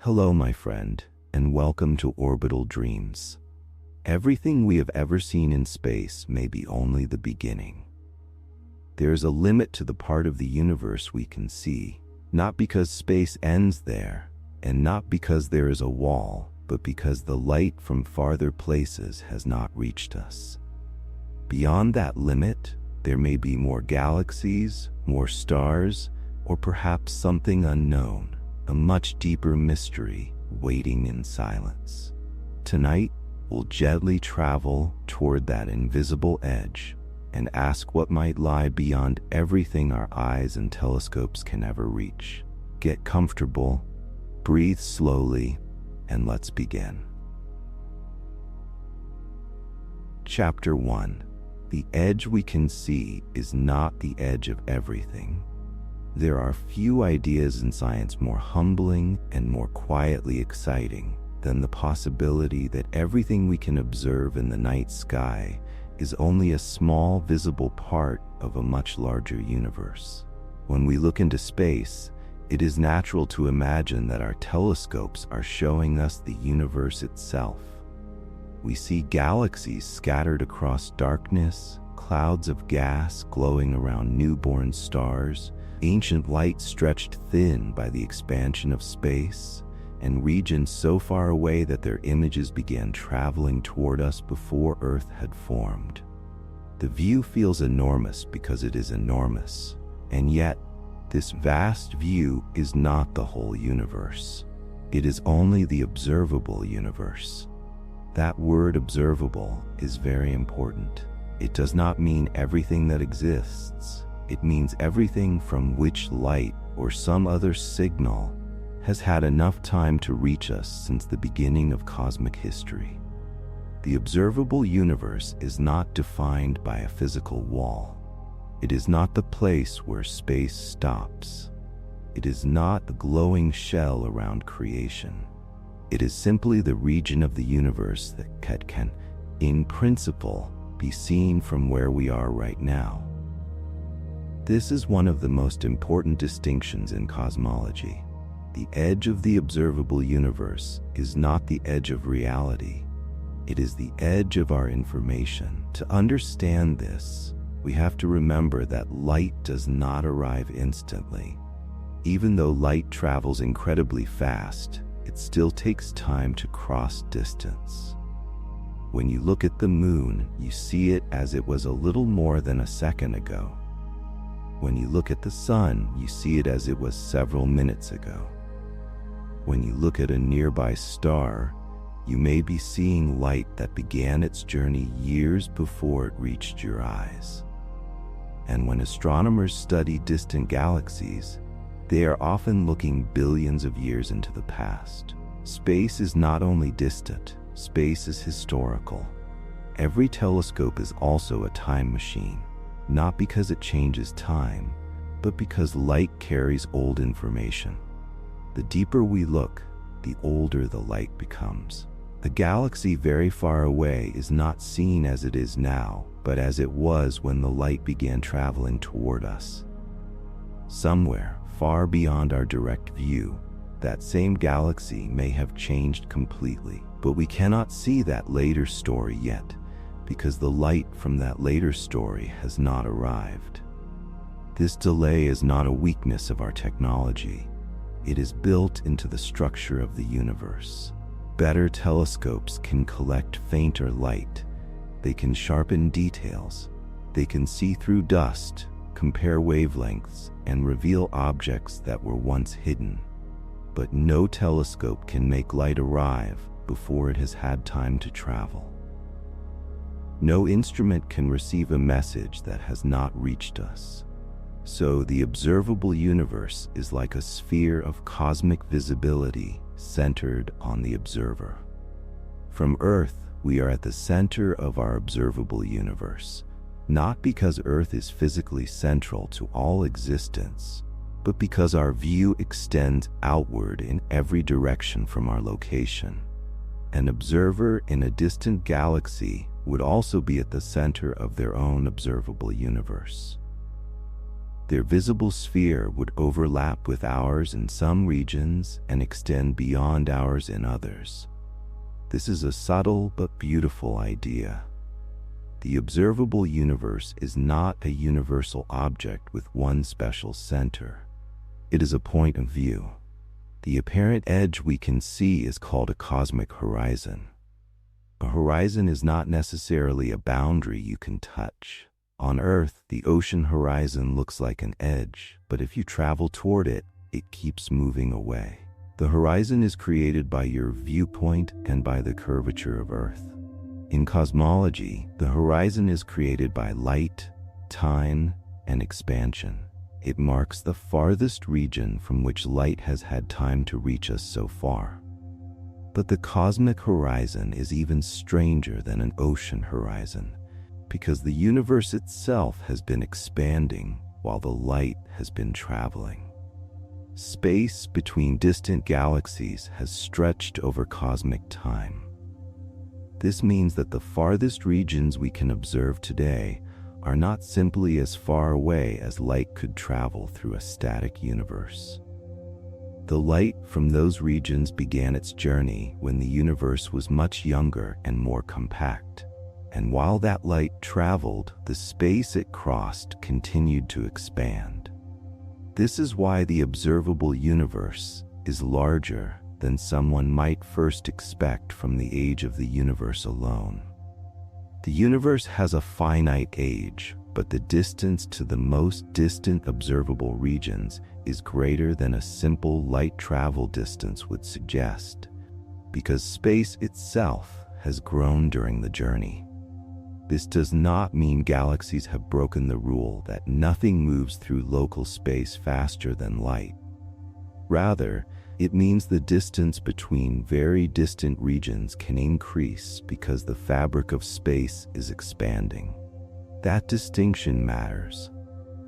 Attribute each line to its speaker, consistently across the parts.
Speaker 1: Hello, my friend, and welcome to Orbital Dreams. Everything we have ever seen in space may be only the beginning. There is a limit to the part of the universe we can see, not because space ends there, and not because there is a wall, but because the light from farther places has not reached us. Beyond that limit, there may be more galaxies, more stars, or perhaps something unknown, a much deeper mystery waiting in silence. Tonight, we'll gently travel toward that invisible edge and ask what might lie beyond everything our eyes and telescopes can ever reach. Get comfortable, breathe slowly, and let's begin. Chapter 1. The edge we can see is not the edge of everything. There are few ideas in science more humbling and more quietly exciting than the possibility that everything we can observe in the night sky is only a small visible part of a much larger universe. When we look into space, it is natural to imagine that our telescopes are showing us the universe itself. We see galaxies scattered across darkness, clouds of gas glowing around newborn stars, ancient light stretched thin by the expansion of space, and regions so far away that their images began traveling toward us before Earth had formed. The view feels enormous because it is enormous, and yet, this vast view is not the whole universe. It is only the observable universe. That word observable is very important. It does not mean everything that exists. It means everything from which light or some other signal has had enough time to reach us since the beginning of cosmic history. The observable universe is not defined by a physical wall. It is not the place where space stops. It is not the glowing shell around creation. It is simply the region of the universe that can, in principle, be seen from where we are right now. This is one of the most important distinctions in cosmology. The edge of the observable universe is not the edge of reality. It is the edge of our information. To understand this, we have to remember that light does not arrive instantly. Even though light travels incredibly fast, it still takes time to cross distance. When you look at the moon, you see it as it was a little more than a second ago. When you look at the sun, you see it as it was several minutes ago. When you look at a nearby star, you may be seeing light that began its journey years before it reached your eyes. And when astronomers study distant galaxies, they are often looking billions of years into the past. Space is not only distant, space is historical. Every telescope is also a time machine. Not because it changes time, but because light carries old information. The deeper we look, the older the light becomes. The galaxy very far away is not seen as it is now, but as it was when the light began traveling toward us. Somewhere, far beyond our direct view, that same galaxy may have changed completely, but we cannot see that later story yet, because the light from that later story has not arrived. This delay is not a weakness of our technology. It is built into the structure of the universe. Better telescopes can collect fainter light. They can sharpen details. They can see through dust, compare wavelengths, and reveal objects that were once hidden. But no telescope can make light arrive before it has had time to travel. No instrument can receive a message that has not reached us. So the observable universe is like a sphere of cosmic visibility centered on the observer. From Earth, we are at the center of our observable universe, not because Earth is physically central to all existence, but because our view extends outward in every direction from our location. An observer in a distant galaxy would also be at the center of their own observable universe. Their visible sphere would overlap with ours in some regions and extend beyond ours in others. This is a subtle but beautiful idea. The observable universe is not a universal object with one special center. It is a point of view. The apparent edge we can see is called a cosmic horizon. A horizon is not necessarily a boundary you can touch. On Earth, the ocean horizon looks like an edge, but if you travel toward it, it keeps moving away. The horizon is created by your viewpoint and by the curvature of Earth. In cosmology, the horizon is created by light, time, and expansion. It marks the farthest region from which light has had time to reach us so far. But the cosmic horizon is even stranger than an ocean horizon, because the universe itself has been expanding while the light has been traveling. Space between distant galaxies has stretched over cosmic time. This means that the farthest regions we can observe today are not simply as far away as light could travel through a static universe. The light from those regions began its journey when the universe was much younger and more compact. And while that light traveled, the space it crossed continued to expand. This is why the observable universe is larger than someone might first expect from the age of the universe alone. The universe has a finite age, but the distance to the most distant observable regions is greater than a simple light travel distance would suggest, because space itself has grown during the journey. This does not mean galaxies have broken the rule that nothing moves through local space faster than light. Rather, it means the distance between very distant regions can increase because the fabric of space is expanding. That distinction matters.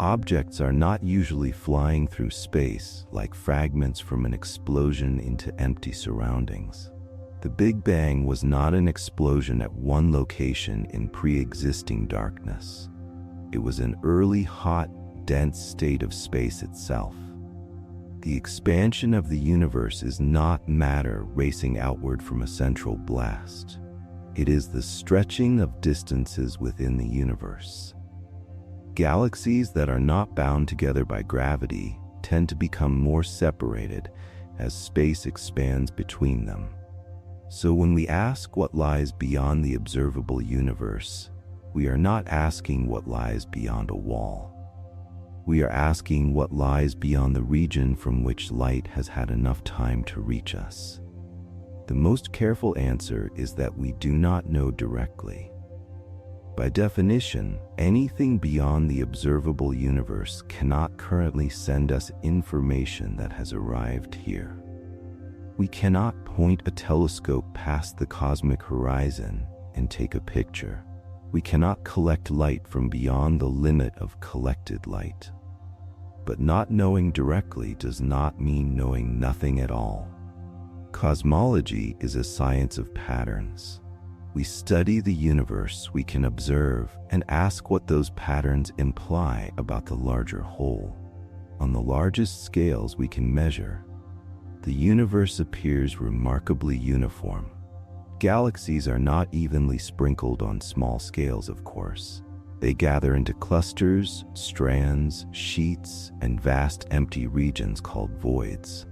Speaker 1: Objects are not usually flying through space like fragments from an explosion into empty surroundings. The Big Bang was not an explosion at one location in pre-existing darkness. It was an early, hot, dense state of space itself. The expansion of the universe is not matter racing outward from a central blast. It is the stretching of distances within the universe. Galaxies that are not bound together by gravity tend to become more separated as space expands between them. So when we ask what lies beyond the observable universe, we are not asking what lies beyond a wall. We are asking what lies beyond the region from which light has had enough time to reach us. The most careful answer is that we do not know directly. By definition, anything beyond the observable universe cannot currently send us information that has arrived here. We cannot point a telescope past the cosmic horizon and take a picture. We cannot collect light from beyond the limit of collected light. But not knowing directly does not mean knowing nothing at all. Cosmology is a science of patterns. We study the universe we can observe and ask what those patterns imply about the larger whole. On the largest scales we can measure, the universe appears remarkably uniform. Galaxies are not evenly sprinkled on small scales, of course. They gather into clusters, strands, sheets, and vast empty regions called voids.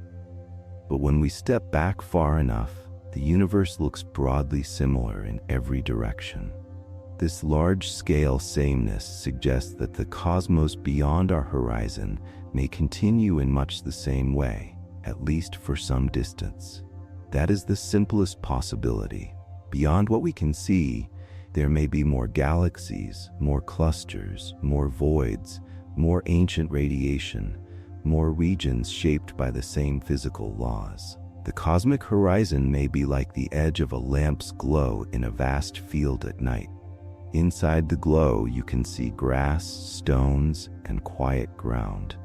Speaker 1: But when we step back far enough, the universe looks broadly similar in every direction. This large-scale sameness suggests that the cosmos beyond our horizon may continue in much the same way, at least for some distance. That is the simplest possibility. Beyond what we can see, there may be more galaxies, more clusters, more voids, more ancient radiation, more regions shaped by the same physical laws. The cosmic horizon may be like the edge of a lamp's glow in a vast field at night. Inside the glow, you can see grass, stones, and quiet ground.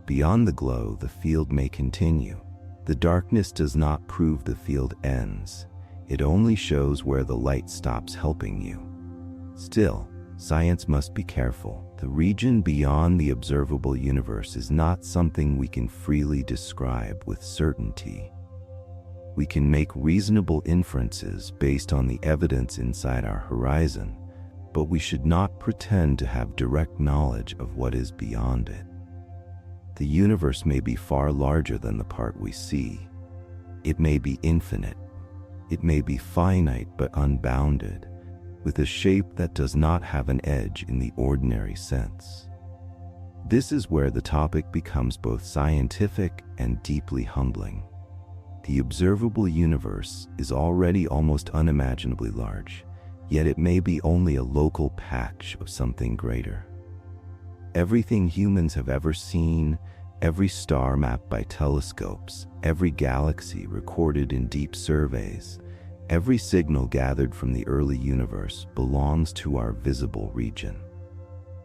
Speaker 1: Beyond the glow, the field may continue. The darkness does not prove the field ends. It only shows where the light stops helping you. Still, science must be careful. The region beyond the observable universe is not something we can freely describe with certainty. We can make reasonable inferences based on the evidence inside our horizon, but we should not pretend to have direct knowledge of what is beyond it. The universe may be far larger than the part we see. It may be infinite. It may be finite but unbounded, with a shape that does not have an edge in the ordinary sense. This is where the topic becomes both scientific and deeply humbling. The observable universe is already almost unimaginably large, yet it may be only a local patch of something greater. Everything humans have ever seen, every star mapped by telescopes, every galaxy recorded in deep surveys, every signal gathered from the early universe belongs to our visible region.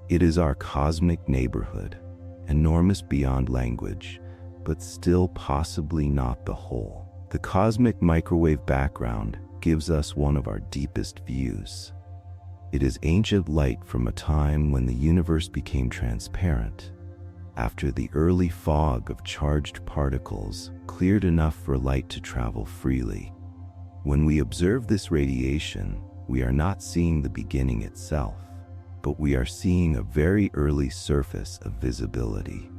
Speaker 1: It is our cosmic neighborhood, enormous beyond language, but still possibly not the whole. The cosmic microwave background gives us one of our deepest views. It is ancient light from a time when the universe became transparent, after the early fog of charged particles cleared enough for light to travel freely. When we observe this radiation, we are not seeing the beginning itself, but we are seeing a very early surface of visibility.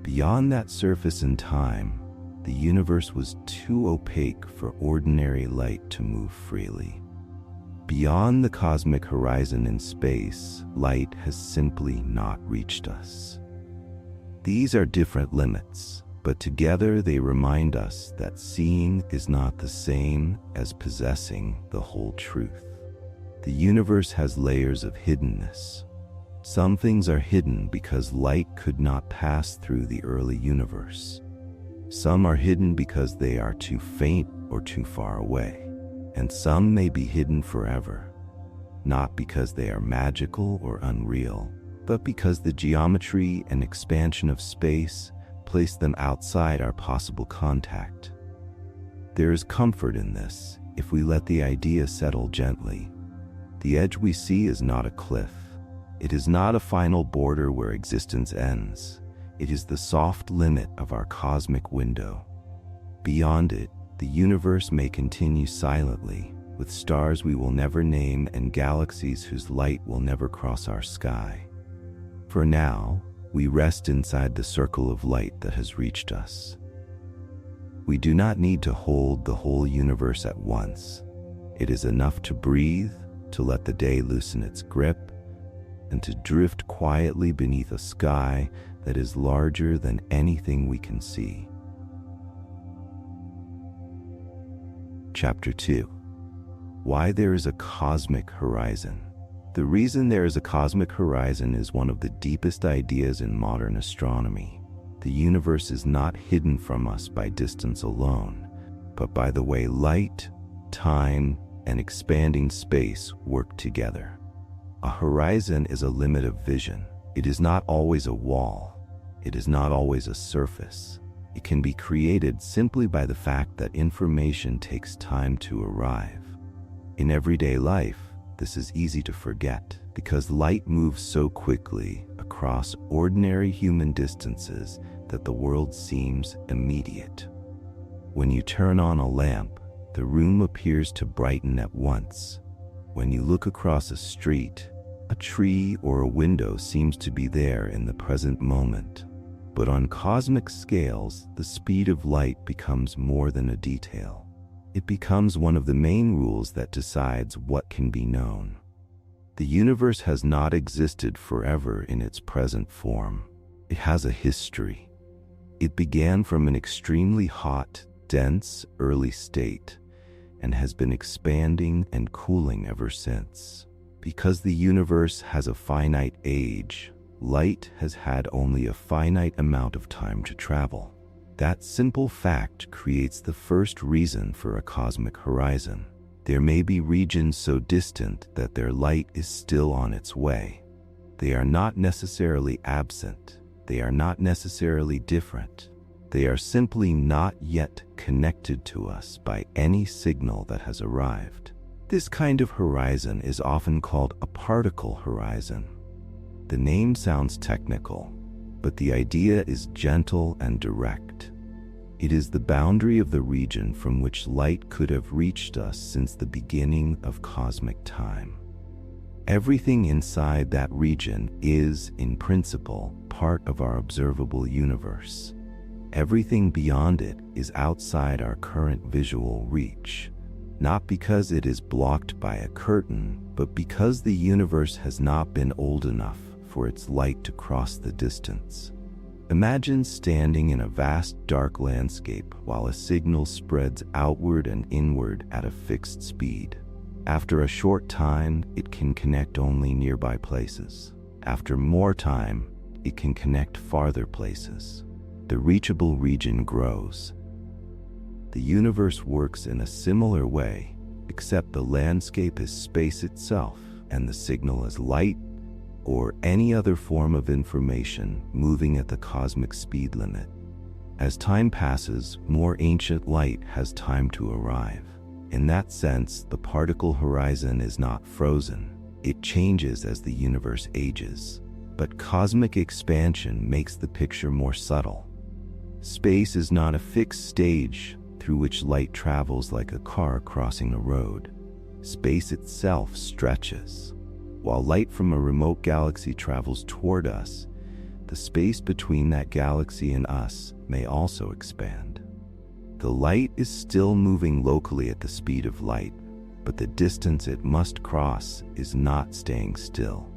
Speaker 1: Beyond that surface in time, the universe was too opaque for ordinary light to move freely. Beyond the cosmic horizon in space, light has simply not reached us. These are different limits, but together they remind us that seeing is not the same as possessing the whole truth. The universe has layers of hiddenness. Some things are hidden because light could not pass through the early universe. Some are hidden because they are too faint or too far away. And some may be hidden forever, not because they are magical or unreal, but because the geometry and expansion of space place them outside our possible contact. There is comfort in this if we let the idea settle gently. The edge we see is not a cliff. It is not a final border where existence ends. It is the soft limit of our cosmic window. Beyond it, the universe may continue silently, with stars we will never name and galaxies whose light will never cross our sky. For now, we rest inside the circle of light that has reached us. We do not need to hold the whole universe at once. It is enough to breathe, to let the day loosen its grip, and to drift quietly beneath a sky that is larger than anything we can see. Chapter 2. Why there is a cosmic horizon. The reason there is a cosmic horizon is one of the deepest ideas in modern astronomy. The universe is not hidden from us by distance alone, but by the way light, time, and expanding space work together. A horizon is a limit of vision. It is not always a wall. It is not always a surface. It can be created simply by the fact that information takes time to arrive. In everyday life, this is easy to forget because light moves so quickly across ordinary human distances that the world seems immediate. When you turn on a lamp, the room appears to brighten at once. When you look across a street, a tree or a window seems to be there in the present moment. But on cosmic scales, the speed of light becomes more than a detail. It becomes one of the main rules that decides what can be known. The universe has not existed forever in its present form. It has a history. It began from an extremely hot, dense, early state, and has been expanding and cooling ever since. Because the universe has a finite age, light has had only a finite amount of time to travel. That simple fact creates the first reason for a cosmic horizon. There may be regions so distant that their light is still on its way. They are not necessarily absent. They are not necessarily different. They are simply not yet connected to us by any signal that has arrived. This kind of horizon is often called a particle horizon. The name sounds technical, but the idea is gentle and direct. It is the boundary of the region from which light could have reached us since the beginning of cosmic time. Everything inside that region is, in principle, part of our observable universe. Everything beyond it is outside our current visual reach, not because it is blocked by a curtain, but because the universe has not been old enough for its light to cross the distance. Imagine standing in a vast dark landscape while a signal spreads outward and inward at a fixed speed. After a short time, it can connect only nearby places. After more time, it can connect farther places. The reachable region grows. The universe works in a similar way, except the landscape is space itself and the signal is light or any other form of information moving at the cosmic speed limit. As time passes, more ancient light has time to arrive. In that sense, the particle horizon is not frozen. It changes as the universe ages. But cosmic expansion makes the picture more subtle. Space is not a fixed stage through which light travels like a car crossing a road. Space itself stretches. While light from a remote galaxy travels toward us, the space between that galaxy and us may also expand. The light is still moving locally at the speed of light, but the distance it must cross is not staying still.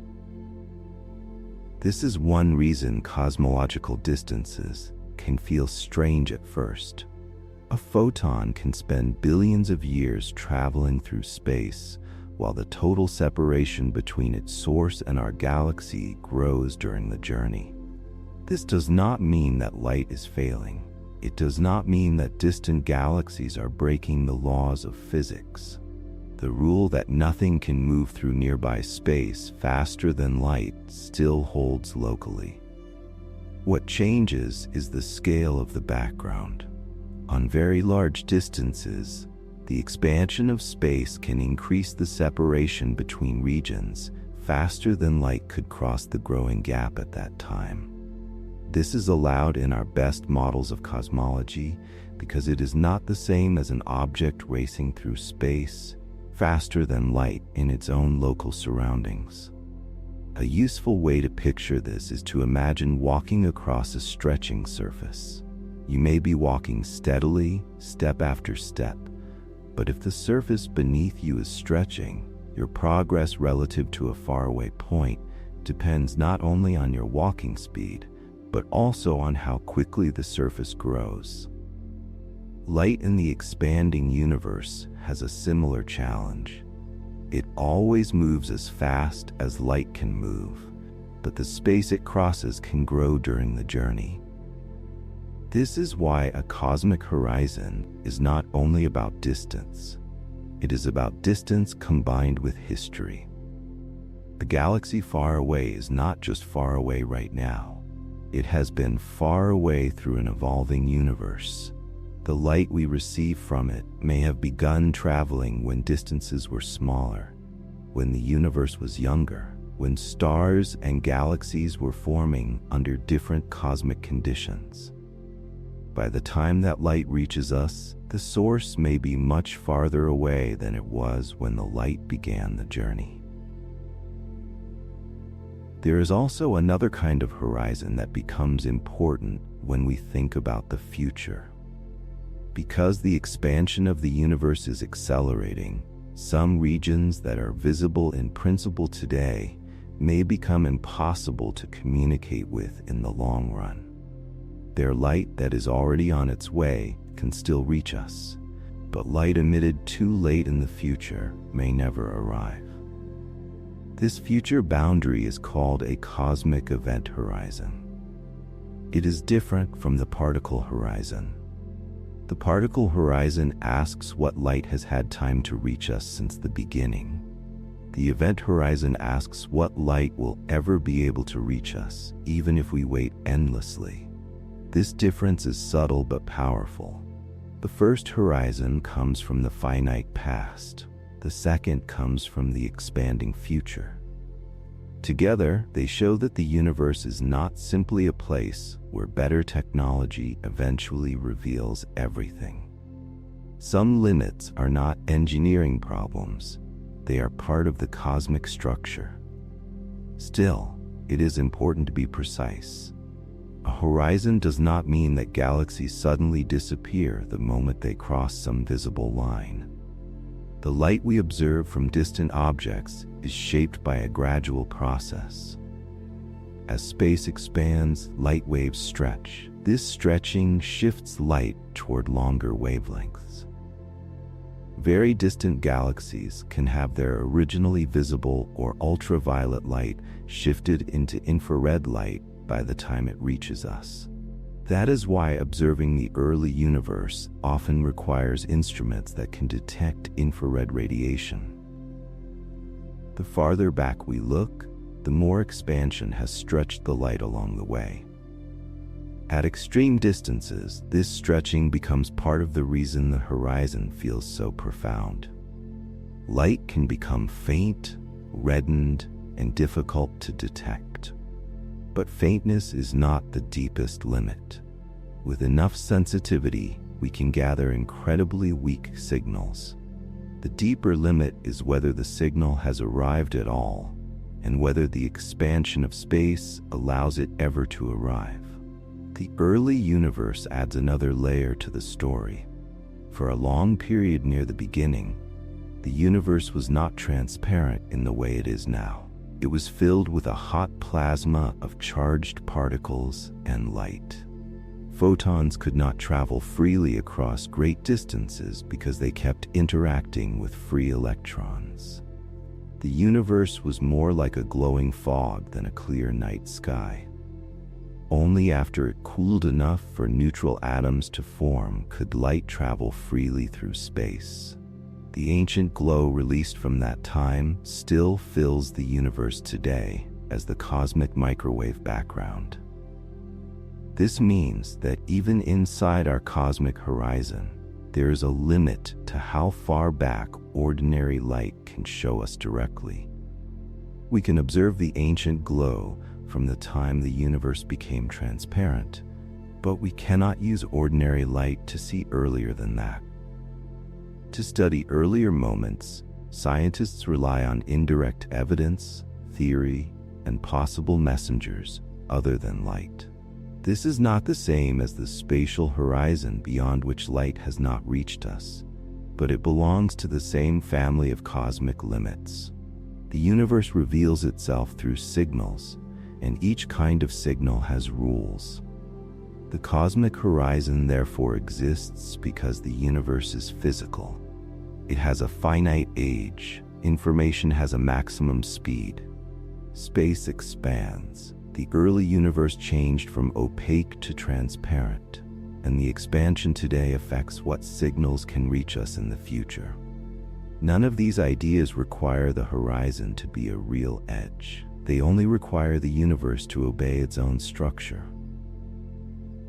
Speaker 1: This is one reason cosmological distances can feel strange at first. A photon can spend billions of years traveling through space, while the total separation between its source and our galaxy grows during the journey. This does not mean that light is failing. It does not mean that distant galaxies are breaking the laws of physics. The rule that nothing can move through nearby space faster than light still holds locally. What changes is the scale of the background. On very large distances, the expansion of space can increase the separation between regions faster than light could cross the growing gap at that time. This is allowed in our best models of cosmology because it is not the same as an object racing through space faster than light in its own local surroundings. A useful way to picture this is to imagine walking across a stretching surface. You may be walking steadily, step after step, but if the surface beneath you is stretching, your progress relative to a faraway point depends not only on your walking speed, but also on how quickly the surface grows. Light in the expanding universe has a similar challenge. It always moves as fast as light can move, but the space it crosses can grow during the journey. This is why a cosmic horizon is not only about distance. It is about distance combined with history. The galaxy far away is not just far away right now. It has been far away through an evolving universe. The light we receive from it may have begun traveling when distances were smaller, when the universe was younger, when stars and galaxies were forming under different cosmic conditions. By the time that light reaches us, the source may be much farther away than it was when the light began the journey. There is also another kind of horizon that becomes important when we think about the future. Because the expansion of the universe is accelerating, some regions that are visible in principle today may become impossible to communicate with in the long run. Their light that is already on its way can still reach us, but light emitted too late in the future may never arrive. This future boundary is called a cosmic event horizon. It is different from the particle horizon. The particle horizon asks what light has had time to reach us since the beginning. The event horizon asks what light will ever be able to reach us, even if we wait endlessly. This difference is subtle but powerful. The first horizon comes from the finite past. The second comes from the expanding future. Together, they show that the universe is not simply a place where better technology eventually reveals everything. Some limits are not engineering problems, they are part of the cosmic structure. Still, it is important to be precise. A horizon does not mean that galaxies suddenly disappear the moment they cross some visible line. The light we observe from distant objects is shaped by a gradual process. As space expands, light waves stretch. This stretching shifts light toward longer wavelengths. Very distant galaxies can have their originally visible or ultraviolet light shifted into infrared light by the time it reaches us. That is why observing the early universe often requires instruments that can detect infrared radiation. The farther back we look, the more expansion has stretched the light along the way. At extreme distances, this stretching becomes part of the reason the horizon feels so profound. Light can become faint, reddened, and difficult to detect. But faintness is not the deepest limit. With enough sensitivity, we can gather incredibly weak signals. The deeper limit is whether the signal has arrived at all, and whether the expansion of space allows it ever to arrive. The early universe adds another layer to the story. For a long period near the beginning, the universe was not transparent in the way it is now. It was filled with a hot plasma of charged particles and light. Photons could not travel freely across great distances because they kept interacting with free electrons. The universe was more like a glowing fog than a clear night sky. Only after it cooled enough for neutral atoms to form could light travel freely through space. The ancient glow released from that time still fills the universe today as the cosmic microwave background. This means that even inside our cosmic horizon, there is a limit to how far back ordinary light can show us directly. We can observe the ancient glow from the time the universe became transparent, but we cannot use ordinary light to see earlier than that. To study earlier moments, scientists rely on indirect evidence, theory, and possible messengers other than light. This is not the same as the spatial horizon beyond which light has not reached us, but it belongs to the same family of cosmic limits. The universe reveals itself through signals, and each kind of signal has rules. The cosmic horizon therefore exists because the universe is physical. It has a finite age. Information has a maximum speed. Space expands. The early universe changed from opaque to transparent, and the expansion today affects what signals can reach us in the future. None of these ideas require the horizon to be a real edge. They only require the universe to obey its own structure.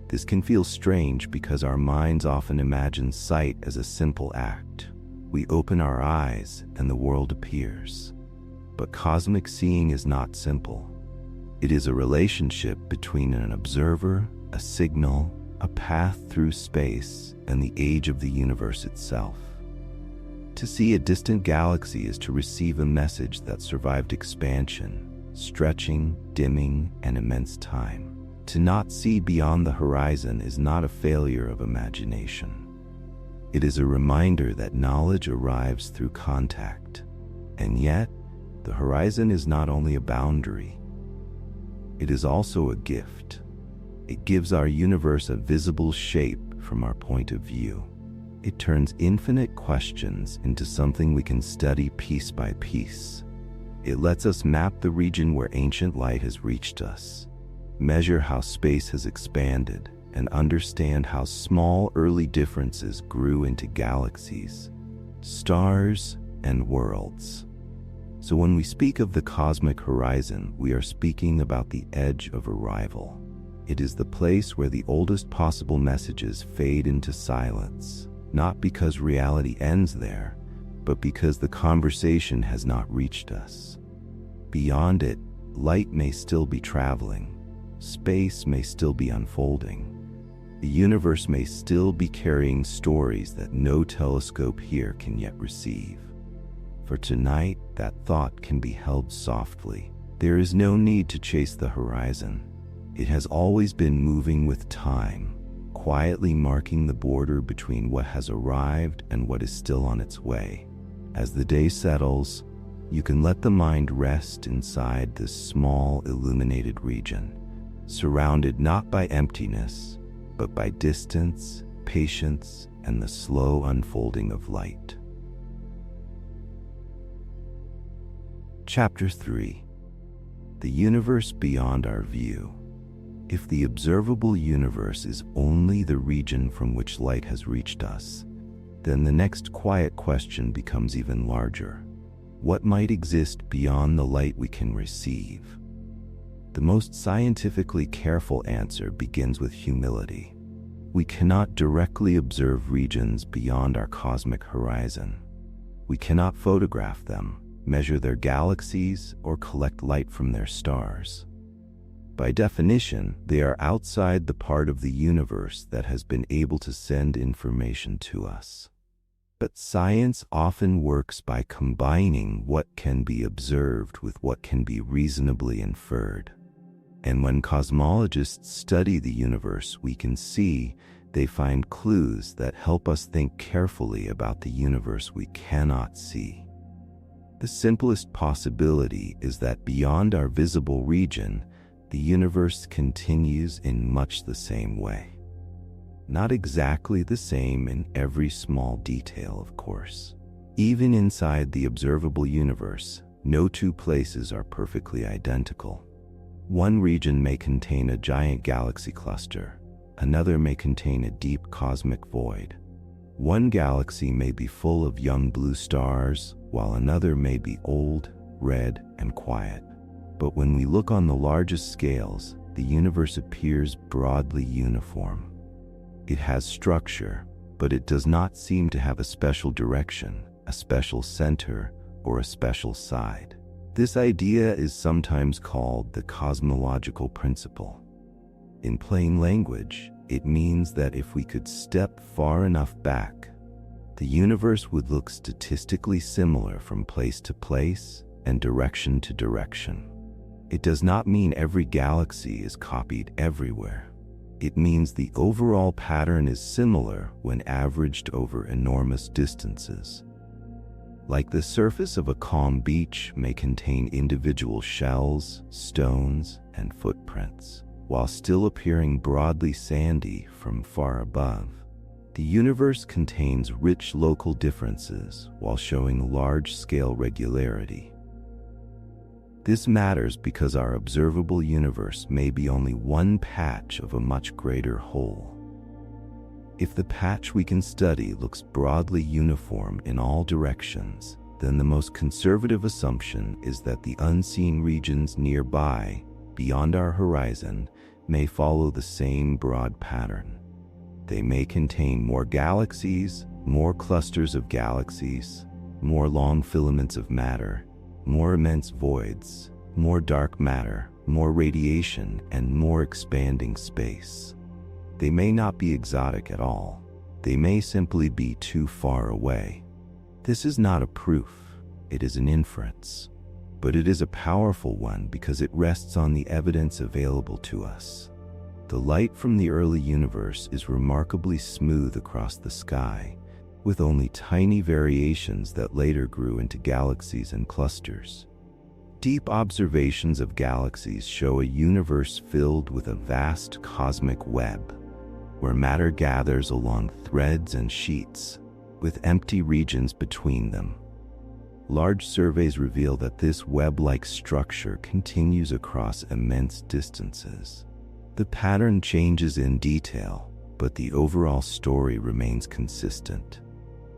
Speaker 1: This can feel strange because our minds often imagine sight as a simple act. We open our eyes and the world appears. But cosmic seeing is not simple. It is a relationship between an observer, a signal, a path through space, and the age of the universe itself. To see a distant galaxy is to receive a message that survived expansion, stretching, dimming, and immense time. To not see beyond the horizon is not a failure of imagination. It is a reminder that knowledge arrives through contact. And yet, the horizon is not only a boundary. It is also a gift. It gives our universe a visible shape from our point of view. It turns infinite questions into something we can study piece by piece. It lets us map the region where ancient light has reached us, measure how space has expanded, and understand how small early differences grew into galaxies, stars, and worlds. So when we speak of the cosmic horizon, we are speaking about the edge of arrival. It is the place where the oldest possible messages fade into silence, not because reality ends there, but because the conversation has not reached us. Beyond it, light may still be traveling, space may still be unfolding, the universe may still be carrying stories that no telescope here can yet receive. For tonight, that thought can be held softly. There is no need to chase the horizon. It has always been moving with time, quietly marking the border between what has arrived and what is still on its way. As the day settles, you can let the mind rest inside this small, illuminated region, surrounded not by emptiness, but by distance, patience, and the slow unfolding of light. Chapter 3. The Universe Beyond Our View. If the observable universe is only the region from which light has reached us, then the next quiet question becomes even larger. What might exist beyond the light we can receive? The most scientifically careful answer begins with humility. We cannot directly observe regions beyond our cosmic horizon. We cannot photograph them, measure their galaxies, or collect light from their stars. By definition, they are outside the part of the universe that has been able to send information to us. But science often works by combining what can be observed with what can be reasonably inferred. And when cosmologists study the universe we can see, they find clues that help us think carefully about the universe we cannot see. The simplest possibility is that beyond our visible region, the universe continues in much the same way. Not exactly the same in every small detail, of course. Even inside the observable universe, no two places are perfectly identical. One region may contain a giant galaxy cluster, another may contain a deep cosmic void. One galaxy may be full of young blue stars, while another may be old, red, and quiet. But when we look on the largest scales, the universe appears broadly uniform. It has structure, but it does not seem to have a special direction, a special center, or a special side. This idea is sometimes called the cosmological principle. In plain language, it means that if we could step far enough back, the universe would look statistically similar from place to place and direction to direction. It does not mean every galaxy is copied everywhere. It means the overall pattern is similar when averaged over enormous distances. Like the surface of a calm beach may contain individual shells, stones, and footprints, while still appearing broadly sandy from far above. The universe contains rich local differences while showing large-scale regularity. This matters because our observable universe may be only one patch of a much greater whole. If the patch we can study looks broadly uniform in all directions, then the most conservative assumption is that the unseen regions nearby, beyond our horizon, may follow the same broad pattern. They may contain more galaxies, more clusters of galaxies, more long filaments of matter, more immense voids, more dark matter, more radiation, and more expanding space. They may not be exotic at all. They may simply be too far away. This is not a proof, it is an inference. But it is a powerful one because it rests on the evidence available to us. The light from the early universe is remarkably smooth across the sky, with only tiny variations that later grew into galaxies and clusters. Deep observations of galaxies show a universe filled with a vast cosmic web, where matter gathers along threads and sheets, with empty regions between them. Large surveys reveal that this web-like structure continues across immense distances. The pattern changes in detail, but the overall story remains consistent.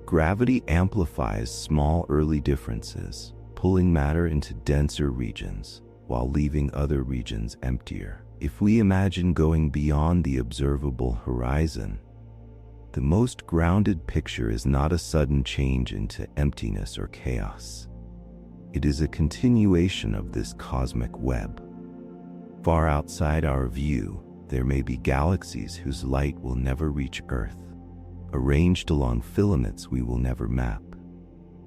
Speaker 1: Gravity amplifies small early differences, pulling matter into denser regions, while leaving other regions emptier. If we imagine going beyond the observable horizon, The most grounded picture is not a sudden change into emptiness or chaos. It is a continuation of this cosmic web. Far outside our view, there may be galaxies whose light will never reach Earth, arranged along filaments we will never map.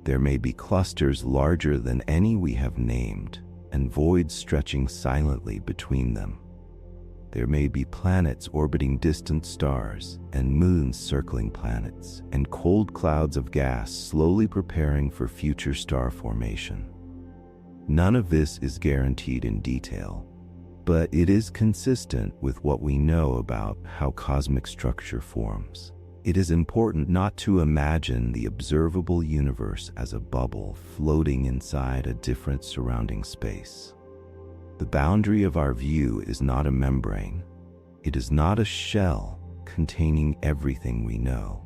Speaker 1: There may be clusters larger than any we have named, and voids stretching silently between them. There may be planets orbiting distant stars, and moons circling planets, and cold clouds of gas slowly preparing for future star formation. None of this is guaranteed in detail, but it is consistent with what we know about how cosmic structure forms. It is important not to imagine the observable universe as a bubble floating inside a different surrounding space. The boundary of our view is not a membrane. It is not a shell containing everything we know.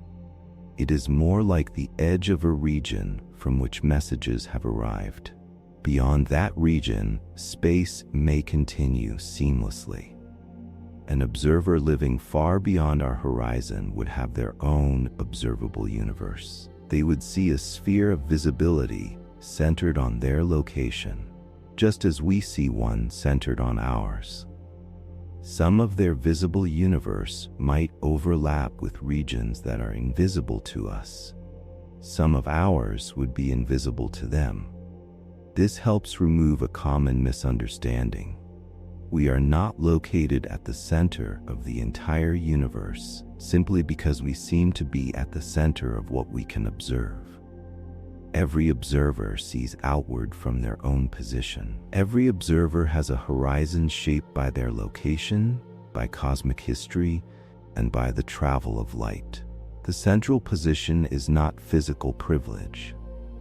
Speaker 1: It is more like the edge of a region from which messages have arrived. Beyond that region, space may continue seamlessly. An observer living far beyond our horizon would have their own observable universe. They would see a sphere of visibility centered on their location, just as we see one centered on ours. Some of their visible universe might overlap with regions that are invisible to us. Some of ours would be invisible to them. This helps remove a common misunderstanding. We are not located at the center of the entire universe simply because we seem to be at the center of what we can observe. Every observer sees outward from their own position. Every observer has a horizon shaped by their location, by cosmic history, and by the travel of light. The central position is not physical privilege.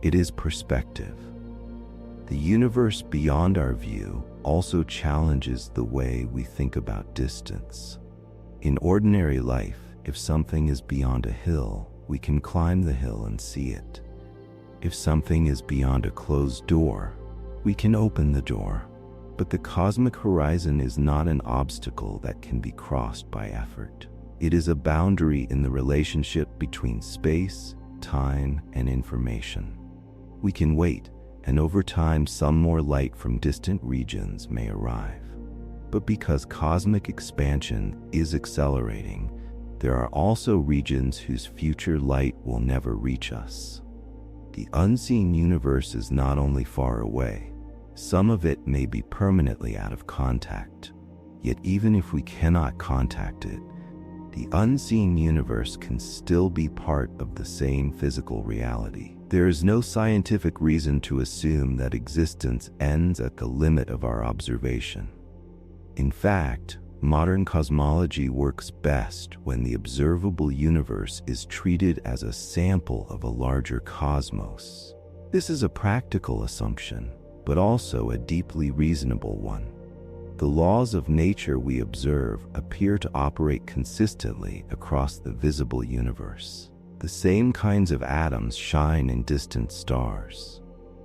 Speaker 1: It is perspective. The universe beyond our view also challenges the way we think about distance. In ordinary life, if something is beyond a hill, we can climb the hill and see it. If something is beyond a closed door, we can open the door. But the cosmic horizon is not an obstacle that can be crossed by effort. It is a boundary in the relationship between space, time, and information. We can wait, and over time some more light from distant regions may arrive. But because cosmic expansion is accelerating, there are also regions whose future light will never reach us. The unseen universe is not only far away, some of it may be permanently out of contact. Yet even if we cannot contact it, the unseen universe can still be part of the same physical reality. There is no scientific reason to assume that existence ends at the limit of our observation. In fact, modern cosmology works best when the observable universe is treated as a sample of a larger cosmos. This is a practical assumption, but also a deeply reasonable one. The laws of nature we observe appear to operate consistently across the visible universe. The same kinds of atoms shine in distant stars.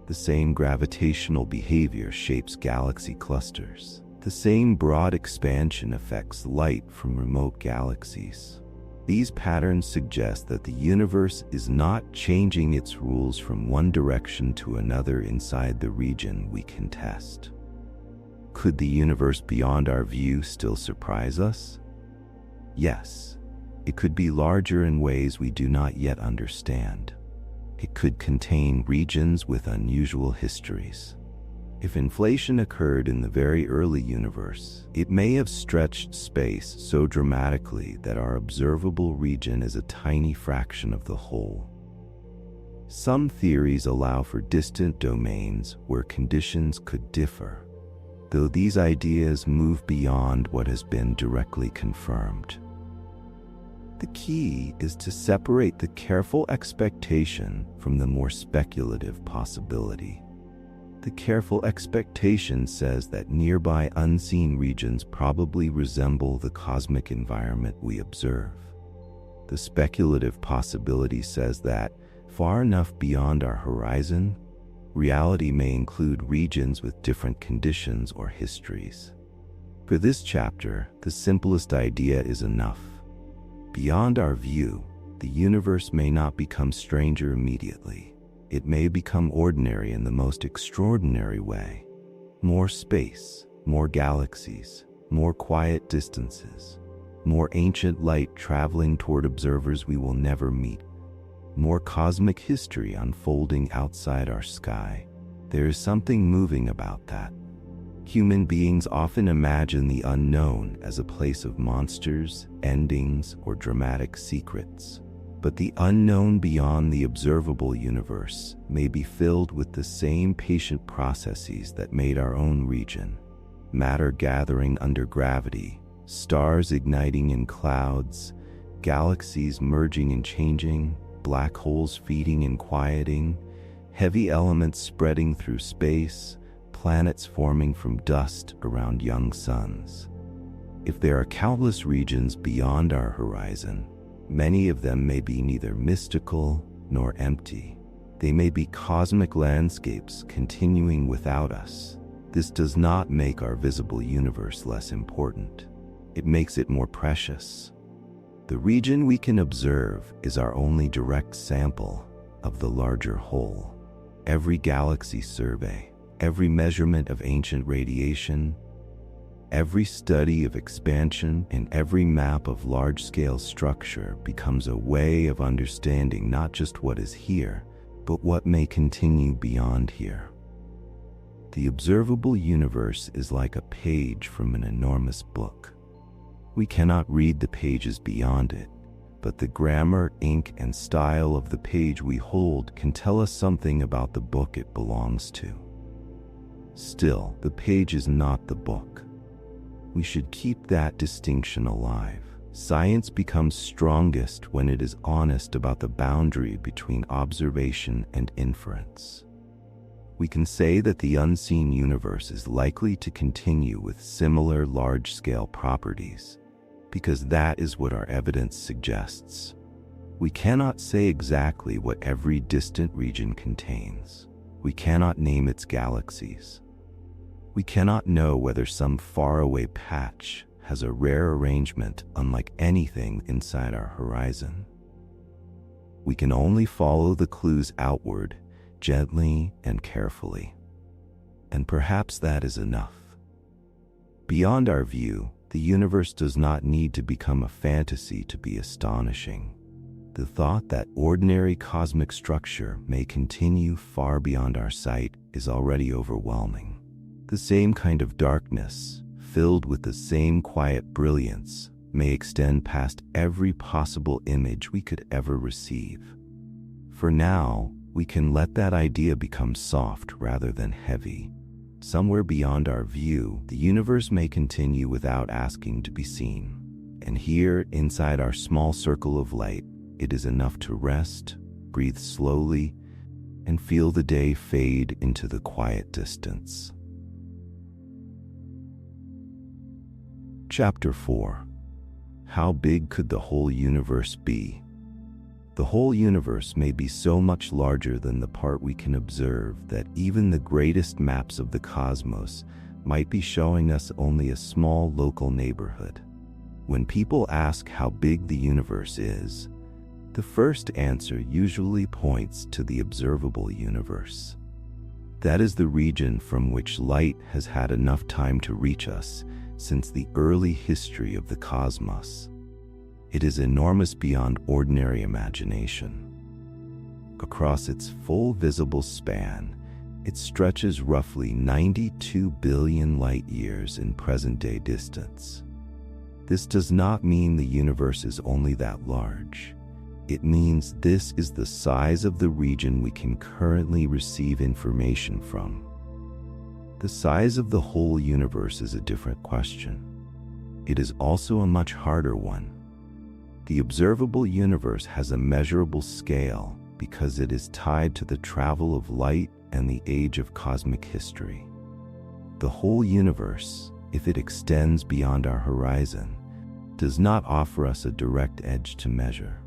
Speaker 1: The same gravitational behavior shapes galaxy clusters. The same broad expansion affects light from remote galaxies. These patterns suggest that the universe is not changing its rules from one direction to another inside the region we can test. Could the universe beyond our view still surprise us? Yes. It could be larger in ways we do not yet understand. It could contain regions with unusual histories. If inflation occurred in the very early universe, it may have stretched space so dramatically that our observable region is a tiny fraction of the whole. Some theories allow for distant domains where conditions could differ, though these ideas move beyond what has been directly confirmed. The key is to separate the careful expectation from the more speculative possibility. The careful expectation says that nearby unseen regions probably resemble the cosmic environment we observe. The speculative possibility says that, far enough beyond our horizon, reality may include regions with different conditions or histories. For this chapter, the simplest idea is enough. Beyond our view, the universe may not become stranger immediately. It may become ordinary in the most extraordinary way. More space, more galaxies, more quiet distances, more ancient light traveling toward observers we will never meet, more cosmic history unfolding outside our sky. There is something moving about that. Human beings often imagine the unknown as a place of monsters, endings, or dramatic secrets. But the unknown beyond the observable universe may be filled with the same patient processes that made our own region. Matter gathering under gravity, stars igniting in clouds, galaxies merging and changing, black holes feeding and quieting, heavy elements spreading through space, planets forming from dust around young suns. If there are countless regions beyond our horizon, many of them may be neither mystical nor empty. They may be cosmic landscapes continuing without us. This does not make our visible universe less important. It makes it more precious. The region we can observe is our only direct sample of the larger whole. Every galaxy survey, every measurement of ancient radiation, every study of expansion, and every map of large-scale structure becomes a way of understanding not just what is here, but what may continue beyond here. The observable universe is like a page from an enormous book. We cannot read the pages beyond it, but the grammar, ink, and style of the page we hold can tell us something about the book it belongs to. Still, the page is not the book. We should keep that distinction alive. Science becomes strongest when it is honest about the boundary between observation and inference. We can say that the unseen universe is likely to continue with similar large-scale properties, because that is what our evidence suggests. We cannot say exactly what every distant region contains. We cannot name its galaxies. We cannot know whether some faraway patch has a rare arrangement unlike anything inside our horizon. We can only follow the clues outward, gently and carefully. And perhaps that is enough. Beyond our view, the universe does not need to become a fantasy to be astonishing. The thought that ordinary cosmic structure may continue far beyond our sight is already overwhelming. The same kind of darkness, filled with the same quiet brilliance, may extend past every possible image we could ever receive. For now, we can let that idea become soft rather than heavy. Somewhere beyond our view, the universe may continue without asking to be seen. And here, inside our small circle of light, it is enough to rest, breathe slowly, and feel the day fade into the quiet distance. Chapter 4. How big could the whole universe be? The whole universe may be so much larger than the part we can observe that even the greatest maps of the cosmos might be showing us only a small local neighborhood. When people ask how big the universe is, the first answer usually points to the observable universe. That is the region from which light has had enough time to reach us since the early history of the cosmos. It is enormous beyond ordinary imagination. Across its full visible span, it stretches roughly 92 billion light-years in present-day distance. This does not mean the universe is only that large. It means this is the size of the region we can currently receive information from. The size of the whole universe is a different question. It is also a much harder one. The observable universe has a measurable scale because it is tied to the travel of light and the age of cosmic history. The whole universe, if it extends beyond our horizon, does not offer us a direct edge to measure.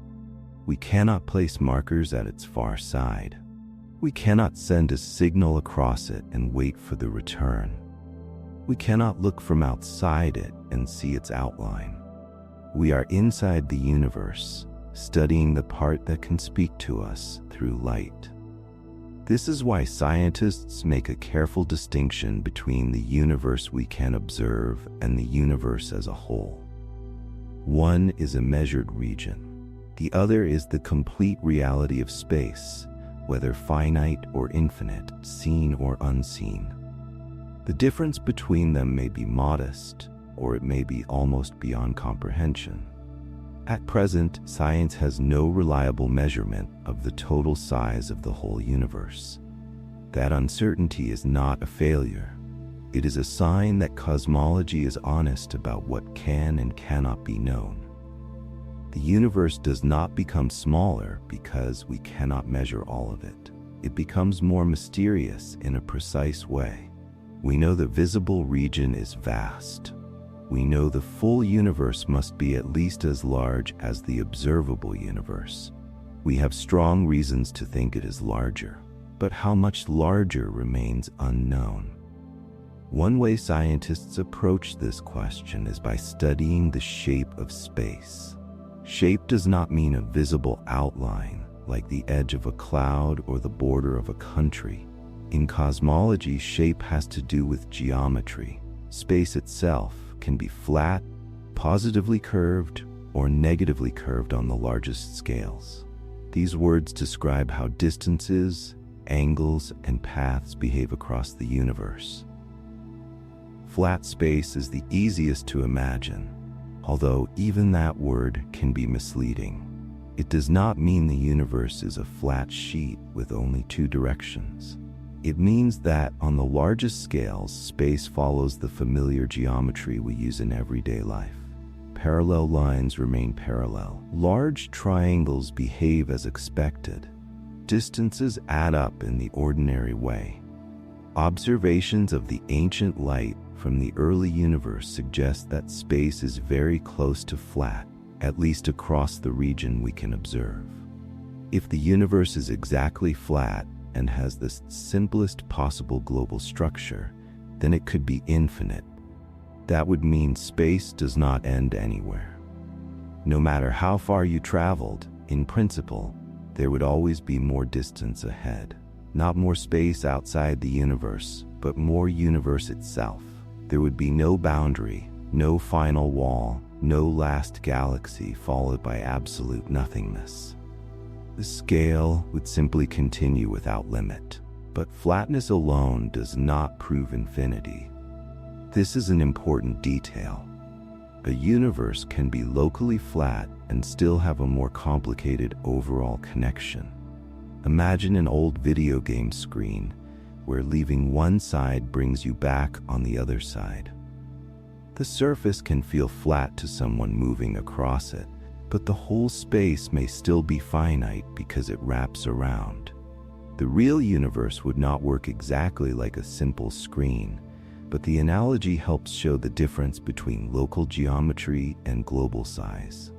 Speaker 1: We cannot place markers at its far side. We cannot send a signal across it and wait for the return. We cannot look from outside it and see its outline. We are inside the universe, studying the part that can speak to us through light. This is why scientists make a careful distinction between the universe we can observe and the universe as a whole. One is a measured region. The other is the complete reality of space, whether finite or infinite, seen or unseen. The difference between them may be modest, or it may be almost beyond comprehension. At present, science has no reliable measurement of the total size of the whole universe. That uncertainty is not a failure. It is a sign that cosmology is honest about what can and cannot be known. The universe does not become smaller because we cannot measure all of it. It becomes more mysterious in a precise way. We know the visible region is vast. We know the full universe must be at least as large as the observable universe. We have strong reasons to think it is larger, but how much larger remains unknown. One way scientists approach this question is by studying the shape of space. Shape does not mean a visible outline, like the edge of a cloud or the border of a country. In cosmology, shape has to do with geometry. Space itself can be flat, positively curved, or negatively curved on the largest scales. These words describe how distances, angles, and paths behave across the universe. Flat space is the easiest to imagine, although even that word can be misleading. It does not mean the universe is a flat sheet with only two directions. It means that on the largest scales, space follows the familiar geometry we use in everyday life. Parallel lines remain parallel. Large triangles behave as expected. Distances add up in the ordinary way. Observations of the ancient light from the early universe suggest that space is very close to flat, at least across the region we can observe. If the universe is exactly flat and has the simplest possible global structure, then it could be infinite. That would mean space does not end anywhere. No matter how far you traveled, in principle, there would always be more distance ahead. Not more space outside the universe, but more universe itself. There would be no boundary, no final wall, no last galaxy followed by absolute nothingness. The scale would simply continue without limit. But flatness alone does not prove infinity. This is an important detail. A universe can be locally flat and still have a more complicated overall connection. Imagine an old video game screen where leaving one side brings you back on the other side. The surface can feel flat to someone moving across it, but the whole space may still be finite because it wraps around. The real universe would not work exactly like a simple screen, but the analogy helps show the difference between local geometry and global size.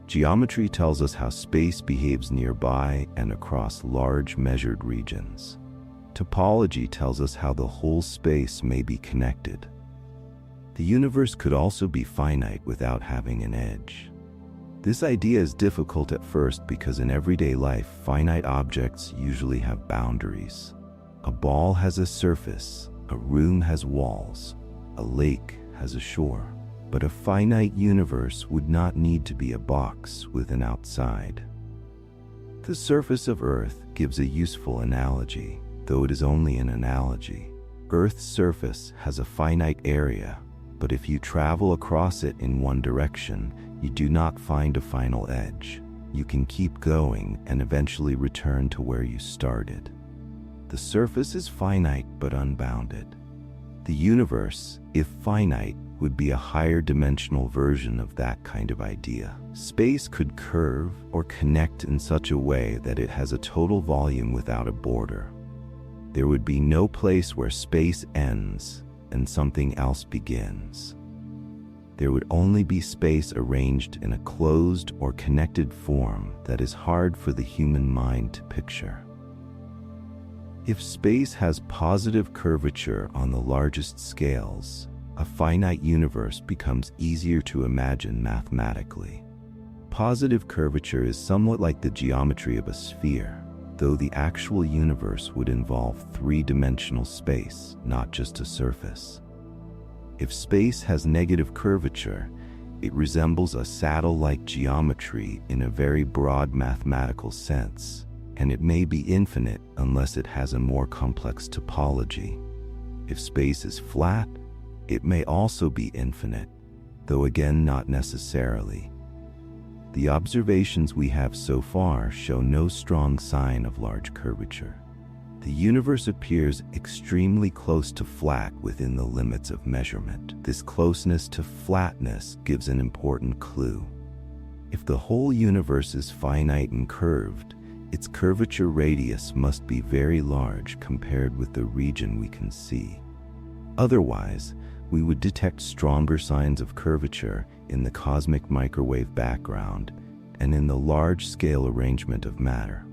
Speaker 1: Geometry tells us how space behaves nearby and across large measured regions. Topology tells us how the whole space may be connected. The universe could also be finite without having an edge. This idea is difficult at first because in everyday life, finite objects usually have boundaries. A ball has a surface, a room has walls, a lake has a shore. But a finite universe would not need to be a box with an outside. The surface of Earth gives a useful analogy, though it is only an analogy. Earth's surface has a finite area, but if you travel across it in one direction, you do not find a final edge. You can keep going and eventually return to where you started. The surface is finite but unbounded. The universe, if finite, would be a higher dimensional version of that kind of idea. Space could curve or connect in such a way that it has a total volume without a border. There would be no place where space ends and something else begins. There would only be space arranged in a closed or connected form that is hard for the human mind to picture. If space has positive curvature on the largest scales, a finite universe becomes easier to imagine mathematically. positive curvature is somewhat like the geometry of a sphere, though the actual universe would involve three-dimensional space, not just a surface. If space has negative curvature, it resembles a saddle-like geometry in a very broad mathematical sense, and it may be infinite unless it has a more complex topology. If space is flat, it may also be infinite, though again not necessarily. The observations we have so far show no strong sign of large curvature. The universe appears extremely close to flat within the limits of measurement. This closeness to flatness gives an important clue. If the whole universe is finite and curved, its curvature radius must be very large compared with the region we can see. Otherwise, we would detect stronger signs of curvature in the cosmic microwave background and in the large-scale arrangement of matter.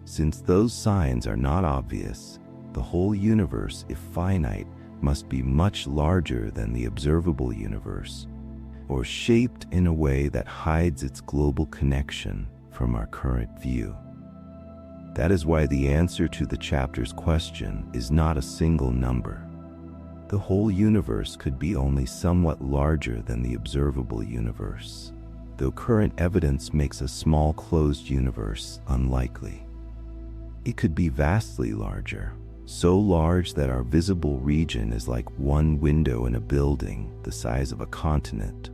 Speaker 1: Since those signs are not obvious, the whole universe, if finite, must be much larger than the observable universe, or shaped in a way that hides its global connection from our current view. That is why the answer to the chapter's question is not a single number. The whole universe could be only somewhat larger than the observable universe, though current evidence makes a small closed universe unlikely. It could be vastly larger, so large that our visible region is like one window in a building the size of a continent.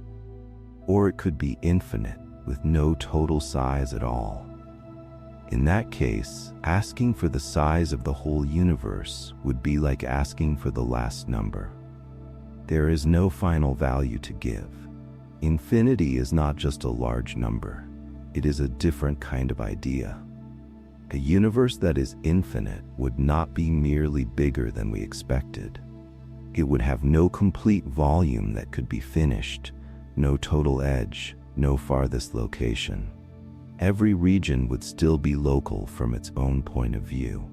Speaker 1: Or it could be infinite, with no total size at all. In that case, asking for the size of the whole universe would be like asking for the last number. There is no final value to give. Infinity is not just a large number. It is a different kind of idea. A universe that is infinite would not be merely bigger than we expected. It would have no complete volume that could be finished, no total edge, no farthest location. Every region would still be local from its own point of view.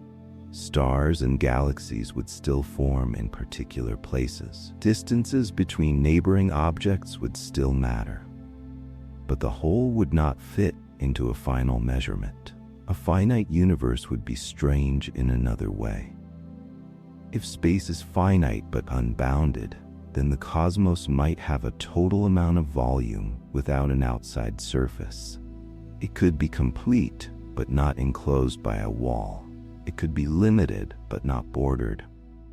Speaker 1: Stars and galaxies would still form in particular places. Distances between neighboring objects would still matter. But the whole would not fit into a final measurement. A finite universe would be strange in another way. If space is finite but unbounded, then the cosmos might have a total amount of volume without an outside surface. It could be complete but not enclosed by a wall. It could be limited but not bordered.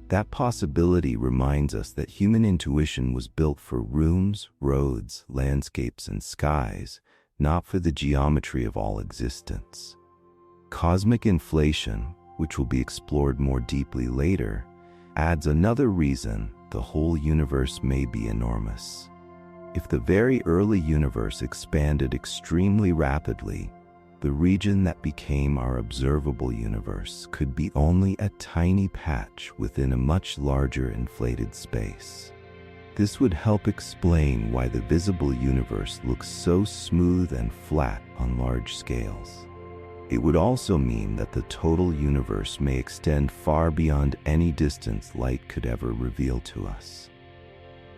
Speaker 1: That possibility reminds us that human intuition was built for rooms, roads, landscapes, and skies, not for the geometry of all existence. Cosmic inflation, which will be explored more deeply later, adds another reason the whole universe may be enormous. If the very early universe expanded extremely rapidly, the region that became our observable universe could be only a tiny patch within a much larger inflated space. This would help explain why the visible universe looks so smooth and flat on large scales. It would also mean that the total universe may extend far beyond any distance light could ever reveal to us.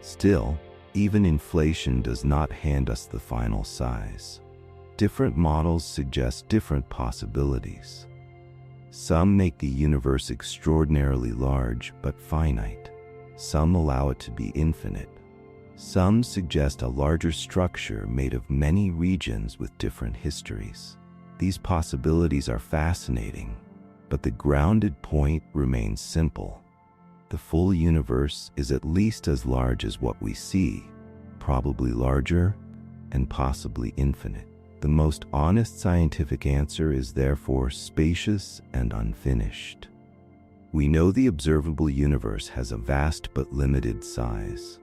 Speaker 1: Still, even inflation does not hand us the final size. Different models suggest different possibilities. Some make the universe extraordinarily large but finite. Some allow it to be infinite. Some suggest a larger structure made of many regions with different histories. These possibilities are fascinating, but the grounded point remains simple. The full universe is at least as large as what we see, probably larger, and possibly infinite. The most honest scientific answer is therefore spacious and unfinished. We know the observable universe has a vast but limited size.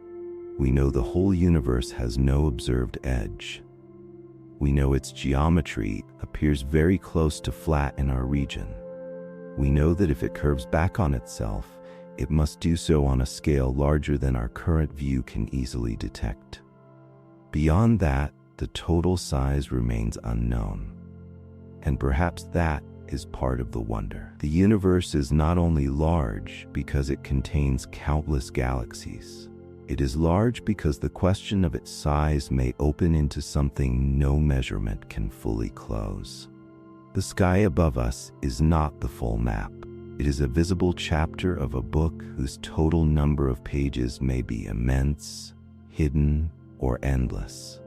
Speaker 1: We know the whole universe has no observed edge. We know its geometry appears very close to flat in our region. We know that if it curves back on itself, it must do so on a scale larger than our current view can easily detect. Beyond that, the total size remains unknown. And perhaps that is part of the wonder. The universe is not only large because it contains countless galaxies. It is large because the question of its size may open into something no measurement can fully close. The sky above us is not the full map. It is a visible chapter of a book whose total number of pages may be immense, hidden, or endless.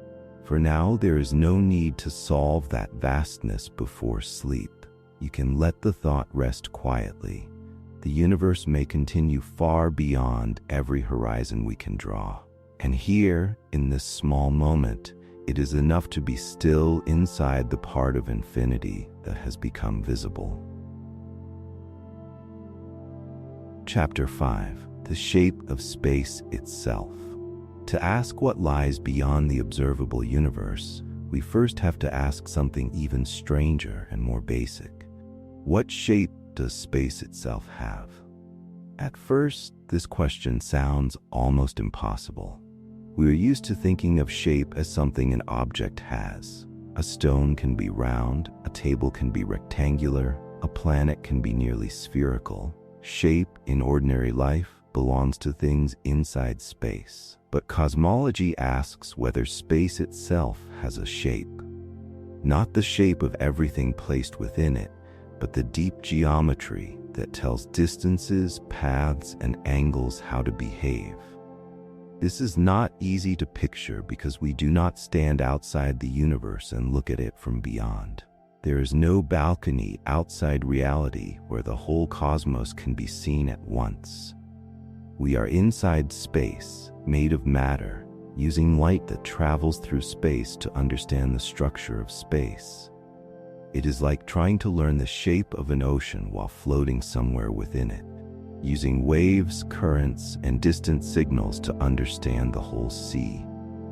Speaker 1: For now, there is no need to solve that vastness before sleep. You can let the thought rest quietly. The universe may continue far beyond every horizon we can draw. And here, in this small moment, it is enough to be still inside the part of infinity that has become visible. Chapter 5. The Shape of Space Itself. To ask what lies beyond the observable universe, we first have to ask something even stranger and more basic. What shape does space itself have? At first, this question sounds almost impossible. We are used to thinking of shape as something an object has. A stone can be round, a table can be rectangular, a planet can be nearly spherical. Shape, in ordinary life, belongs to things inside space. But cosmology asks whether space itself has a shape. Not the shape of everything placed within it, but the deep geometry that tells distances, paths, and angles how to behave. This is not easy to picture because we do not stand outside the universe and look at it from beyond. There is no balcony outside reality where the whole cosmos can be seen at once. We are inside space, made of matter, using light that travels through space to understand the structure of space. It is like trying to learn the shape of an ocean while floating somewhere within it, using waves, currents, and distant signals to understand the whole sea.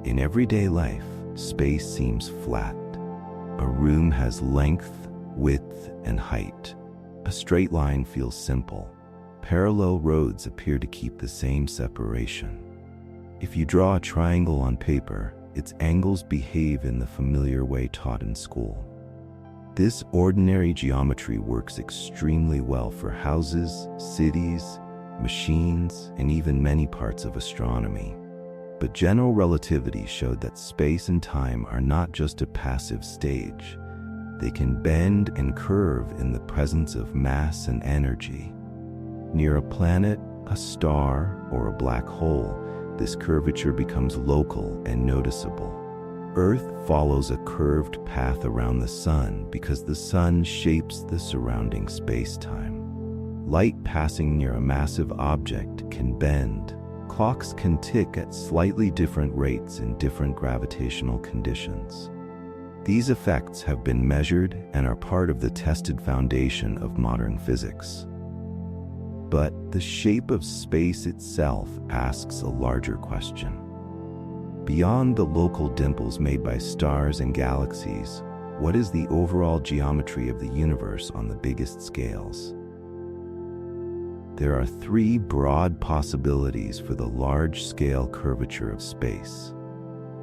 Speaker 1: In everyday life, space seems flat. A room has length, width, and height. A straight line feels simple. Parallel roads appear to keep the same separation. If you draw a triangle on paper, its angles behave in the familiar way taught in school. This ordinary geometry works extremely well for houses, cities, machines, and even many parts of astronomy. But general relativity showed that space and time are not just a passive stage. They can bend and curve in the presence of mass and energy. Near a planet, a star, or a black hole, this curvature becomes local and noticeable. Earth follows a curved path around the sun because the sun shapes the surrounding space-time. Light passing near a massive object can bend. Clocks can tick at slightly different rates in different gravitational conditions. These effects have been measured and are part of the tested foundation of modern physics. But the shape of space itself asks a larger question. Beyond the local dimples made by stars and galaxies, what is the overall geometry of the universe on the biggest scales? There are three broad possibilities for the large-scale curvature of space.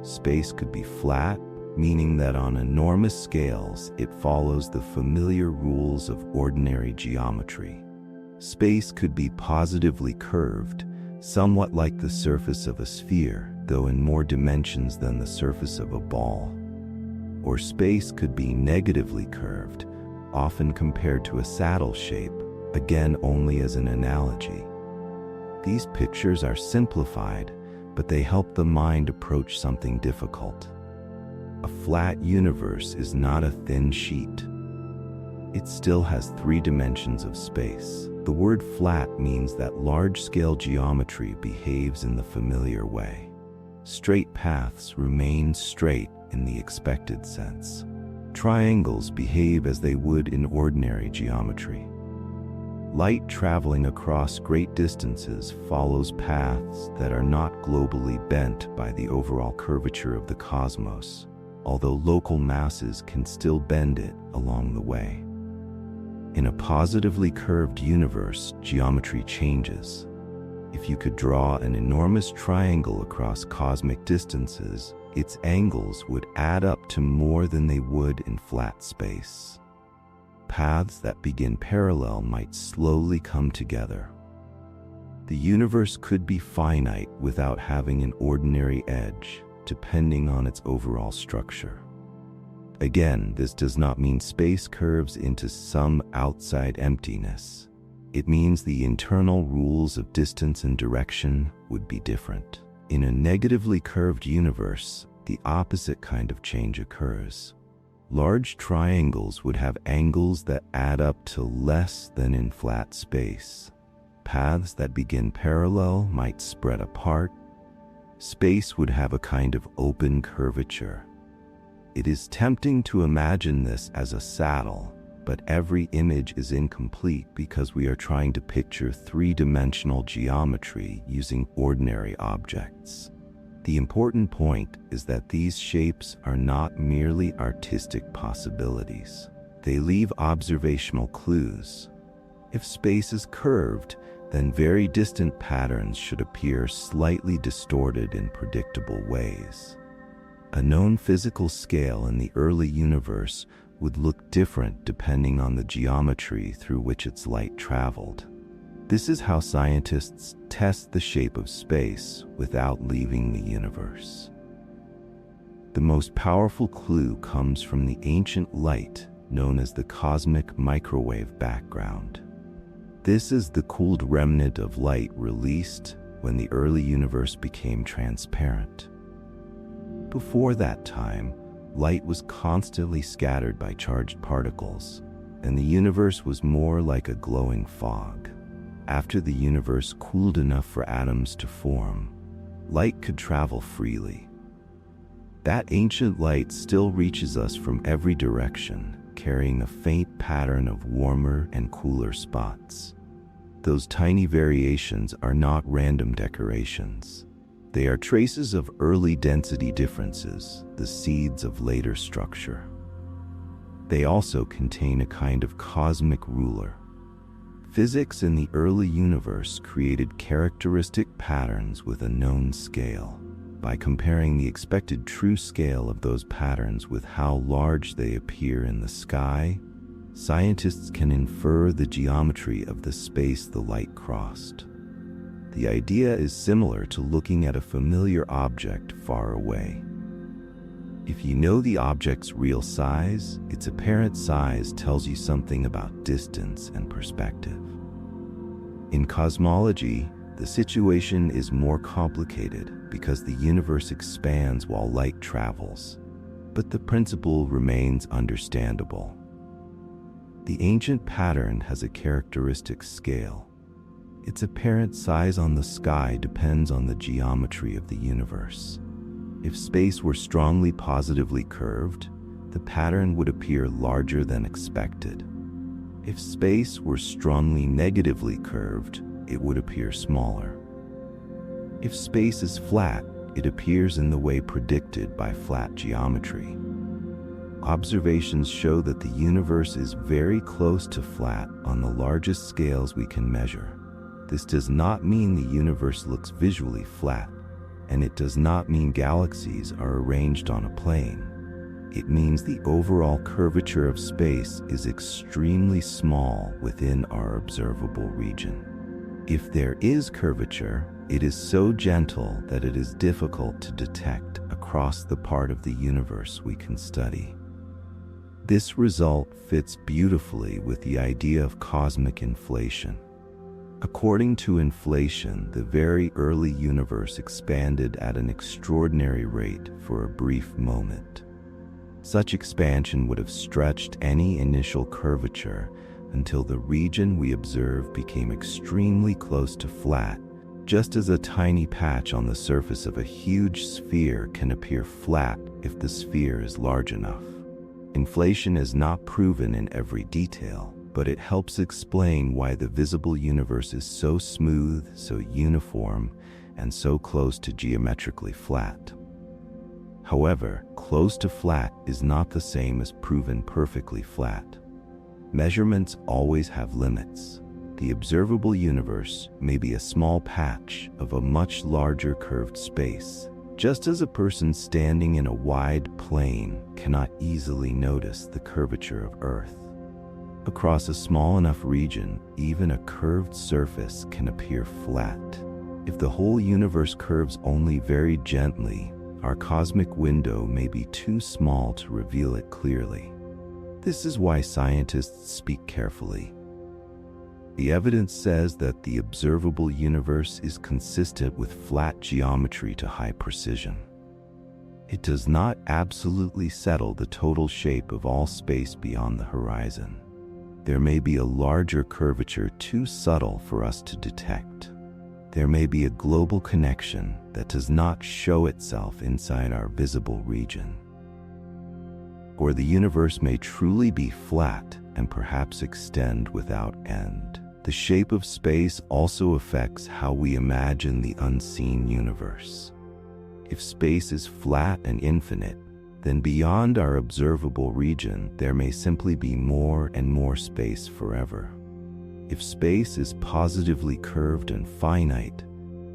Speaker 1: Space could be flat, meaning that on enormous scales it follows the familiar rules of ordinary geometry. Space could be positively curved, somewhat like the surface of a sphere, though in more dimensions than the surface of a ball. Or space could be negatively curved, often compared to a saddle shape, again only as an analogy. These pictures are simplified, but they help the mind approach something difficult. A flat universe is not a thin sheet. It still has three dimensions of space. The word flat means that large-scale geometry behaves in the familiar way. Straight paths remain straight in the expected sense. Triangles behave as they would in ordinary geometry. Light traveling across great distances follows paths that are not globally bent by the overall curvature of the cosmos, although local masses can still bend it along the way. In a positively curved universe, geometry changes. If you could draw an enormous triangle across cosmic distances, its angles would add up to more than they would in flat space. Paths that begin parallel might slowly come together. The universe could be finite without having an ordinary edge, depending on its overall structure. Again, this does not mean space curves into some outside emptiness. It means the internal rules of distance and direction would be different. In a negatively curved universe, the opposite kind of change occurs. Large triangles would have angles that add up to less than in flat space. Paths that begin parallel might spread apart. Space would have a kind of open curvature. It is tempting to imagine this as a saddle, but every image is incomplete because we are trying to picture three-dimensional geometry using ordinary objects. The important point is that these shapes are not merely artistic possibilities. They leave observational clues. If space is curved, then very distant patterns should appear slightly distorted in predictable ways. A known physical scale in the early universe would look different depending on the geometry through which its light traveled. This is how scientists test the shape of space without leaving the universe. The most powerful clue comes from the ancient light known as the cosmic microwave background. This is the cooled remnant of light released when the early universe became transparent. Before that time, light was constantly scattered by charged particles, and the universe was more like a glowing fog. After the universe cooled enough for atoms to form, light could travel freely. That ancient light still reaches us from every direction, carrying a faint pattern of warmer and cooler spots. Those tiny variations are not random decorations. They are traces of early density differences, the seeds of later structure. They also contain a kind of cosmic ruler. Physics in the early universe created characteristic patterns with a known scale. By comparing the expected true scale of those patterns with how large they appear in the sky, scientists can infer the geometry of the space the light crossed. The idea is similar to looking at a familiar object far away. If you know the object's real size, its apparent size tells you something about distance and perspective. In cosmology, the situation is more complicated because the universe expands while light travels, but the principle remains understandable. The ancient pattern has a characteristic scale. Its apparent size on the sky depends on the geometry of the universe. If space were strongly positively curved, the pattern would appear larger than expected. If space were strongly negatively curved, it would appear smaller. If space is flat, it appears in the way predicted by flat geometry. Observations show that the universe is very close to flat on the largest scales we can measure. This does not mean the universe looks visually flat, and it does not mean galaxies are arranged on a plane. It means the overall curvature of space is extremely small within our observable region. If there is curvature, it is so gentle that it is difficult to detect across the part of the universe we can study. This result fits beautifully with the idea of cosmic inflation. According to inflation, the very early universe expanded at an extraordinary rate for a brief moment. Such expansion would have stretched any initial curvature until the region we observe became extremely close to flat, just as a tiny patch on the surface of a huge sphere can appear flat if the sphere is large enough. Inflation is not proven in every detail, but it helps explain why the visible universe is so smooth, so uniform, and so close to geometrically flat. However, close to flat is not the same as proven perfectly flat. Measurements always have limits. The observable universe may be a small patch of a much larger curved space, just as a person standing in a wide plain cannot easily notice the curvature of Earth. Across a small enough region, even a curved surface can appear flat. If the whole universe curves only very gently, our cosmic window may be too small to reveal it clearly. This is why scientists speak carefully. The evidence says that the observable universe is consistent with flat geometry to high precision. It does not absolutely settle the total shape of all space beyond the horizon. There may be a larger curvature too subtle for us to detect. There may be a global connection that does not show itself inside our visible region. Or the universe may truly be flat and perhaps extend without end. The shape of space also affects how we imagine the unseen universe. If space is flat and infinite, then beyond our observable region, there may simply be more and more space forever. If space is positively curved and finite,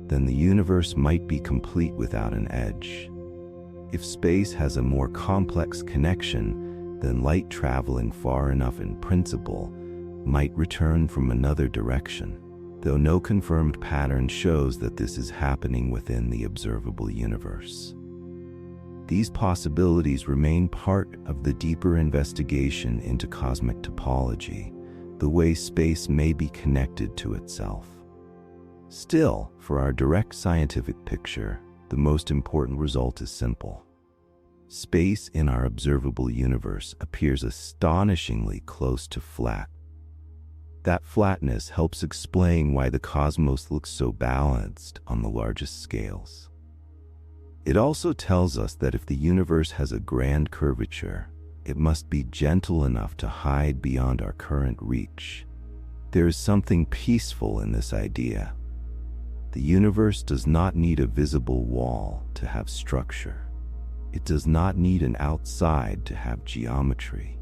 Speaker 1: then the universe might be complete without an edge. If space has a more complex connection, then light traveling far enough in principle might return from another direction, though no confirmed pattern shows that this is happening within the observable universe. These possibilities remain part of the deeper investigation into cosmic topology, the way space may be connected to itself. Still, for our direct scientific picture, the most important result is simple. Space in our observable universe appears astonishingly close to flat. That flatness helps explain why the cosmos looks so balanced on the largest scales. It also tells us that if the universe has a grand curvature, it must be gentle enough to hide beyond our current reach. There is something peaceful in this idea. The universe does not need a visible wall to have structure. It does not need an outside to have geometry.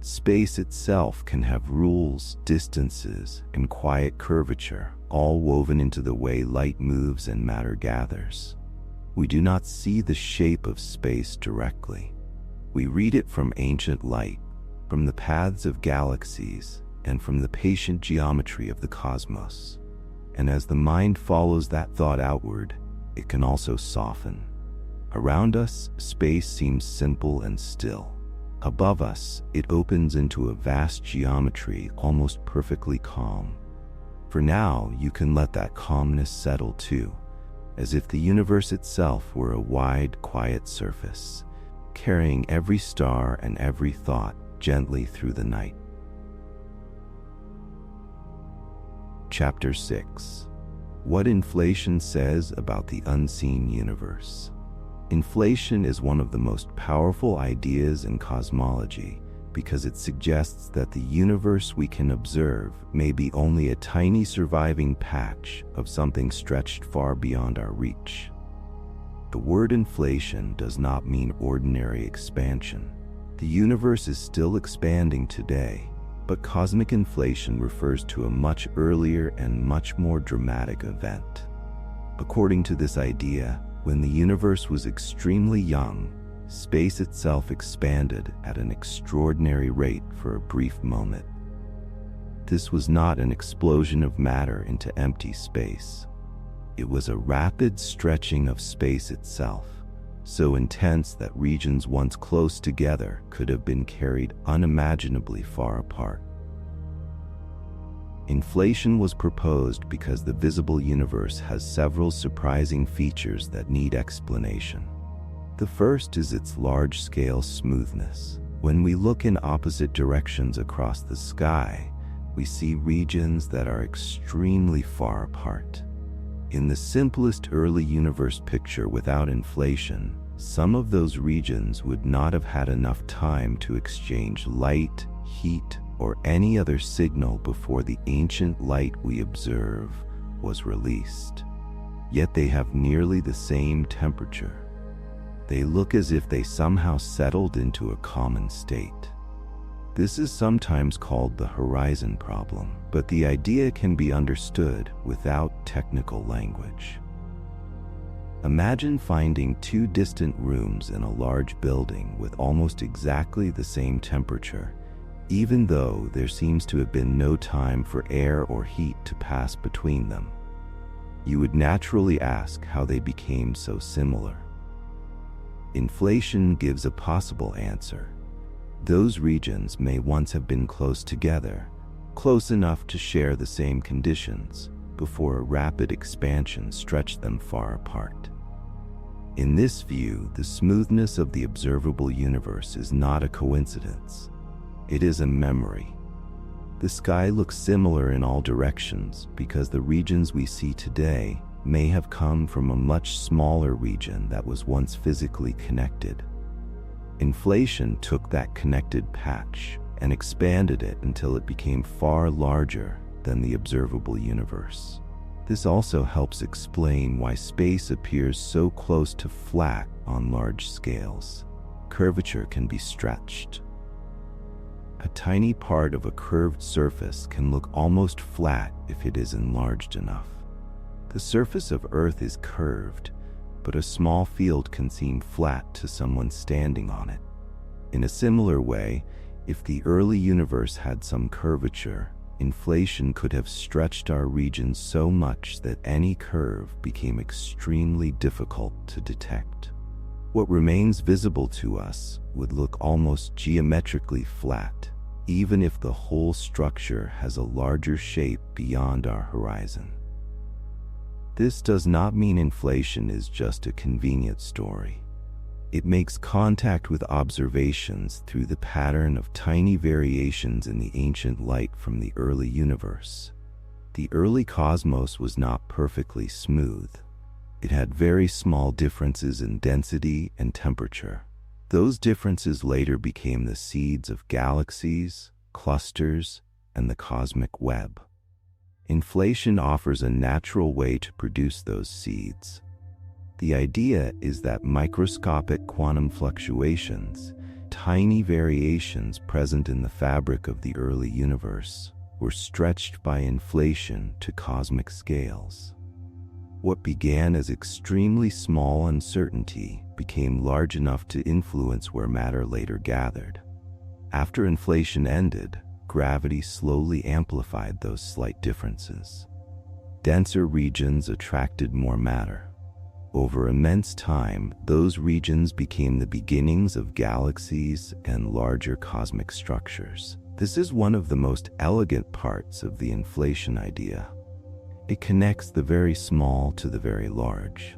Speaker 1: Space itself can have rules, distances, and quiet curvature, all woven into the way light moves and matter gathers. We do not see the shape of space directly. We read it from ancient light, from the paths of galaxies, and from the patient geometry of the cosmos. And as the mind follows that thought outward, it can also soften. Around us, space seems simple and still. Above us, it opens into a vast geometry, almost perfectly calm. For now, you can let that calmness settle too, as if the universe itself were a wide, quiet surface, carrying every star and every thought gently through the night. Chapter 6. What inflation says about the unseen universe. Inflation is one of the most powerful ideas in cosmology because it suggests that the universe we can observe may be only a tiny surviving patch of something stretched far beyond our reach. The word inflation does not mean ordinary expansion. The universe is still expanding today, but cosmic inflation refers to a much earlier and much more dramatic event. According to this idea, when the universe was extremely young, space itself expanded at an extraordinary rate for a brief moment. This was not an explosion of matter into empty space. It was a rapid stretching of space itself, so intense that regions once close together could have been carried unimaginably far apart. Inflation was proposed because the visible universe has several surprising features that need explanation. The first is its large-scale smoothness. When we look in opposite directions across the sky, we see regions that are extremely far apart. In the simplest early universe picture without inflation, some of those regions would not have had enough time to exchange light, heat, or any other signal before the ancient light we observe was released. Yet they have nearly the same temperature. They look as if they somehow settled into a common state. This is sometimes called the horizon problem, but the idea can be understood without technical language. Imagine finding two distant rooms in a large building with almost exactly the same temperature, even though there seems to have been no time for air or heat to pass between them. You would naturally ask how they became so similar. Inflation gives a possible answer. Those regions may once have been close together, close enough to share the same conditions, before a rapid expansion stretched them far apart. In this view, the smoothness of the observable universe is not a coincidence. It is a memory. The sky looks similar in all directions because the regions we see today may have come from a much smaller region that was once physically connected. Inflation took that connected patch and expanded it until it became far larger than the observable universe. This also helps explain why space appears so close to flat on large scales. Curvature can be stretched. A tiny part of a curved surface can look almost flat if it is enlarged enough. The surface of Earth is curved, but a small field can seem flat to someone standing on it. In a similar way, if the early universe had some curvature, inflation could have stretched our region so much that any curve became extremely difficult to detect. What remains visible to us would look almost geometrically flat, even if the whole structure has a larger shape beyond our horizon. This does not mean inflation is just a convenient story. It makes contact with observations through the pattern of tiny variations in the ancient light from the early universe. The early cosmos was not perfectly smooth. It had very small differences in density and temperature. Those differences later became the seeds of galaxies, clusters, and the cosmic web. Inflation offers a natural way to produce those seeds. The idea is that microscopic quantum fluctuations, tiny variations present in the fabric of the early universe, were stretched by inflation to cosmic scales. What began as extremely small uncertainty became large enough to influence where matter later gathered. After inflation ended, gravity slowly amplified those slight differences. Denser regions attracted more matter. Over immense time, those regions became the beginnings of galaxies and larger cosmic structures. This is one of the most elegant parts of the inflation idea. It connects the very small to the very large.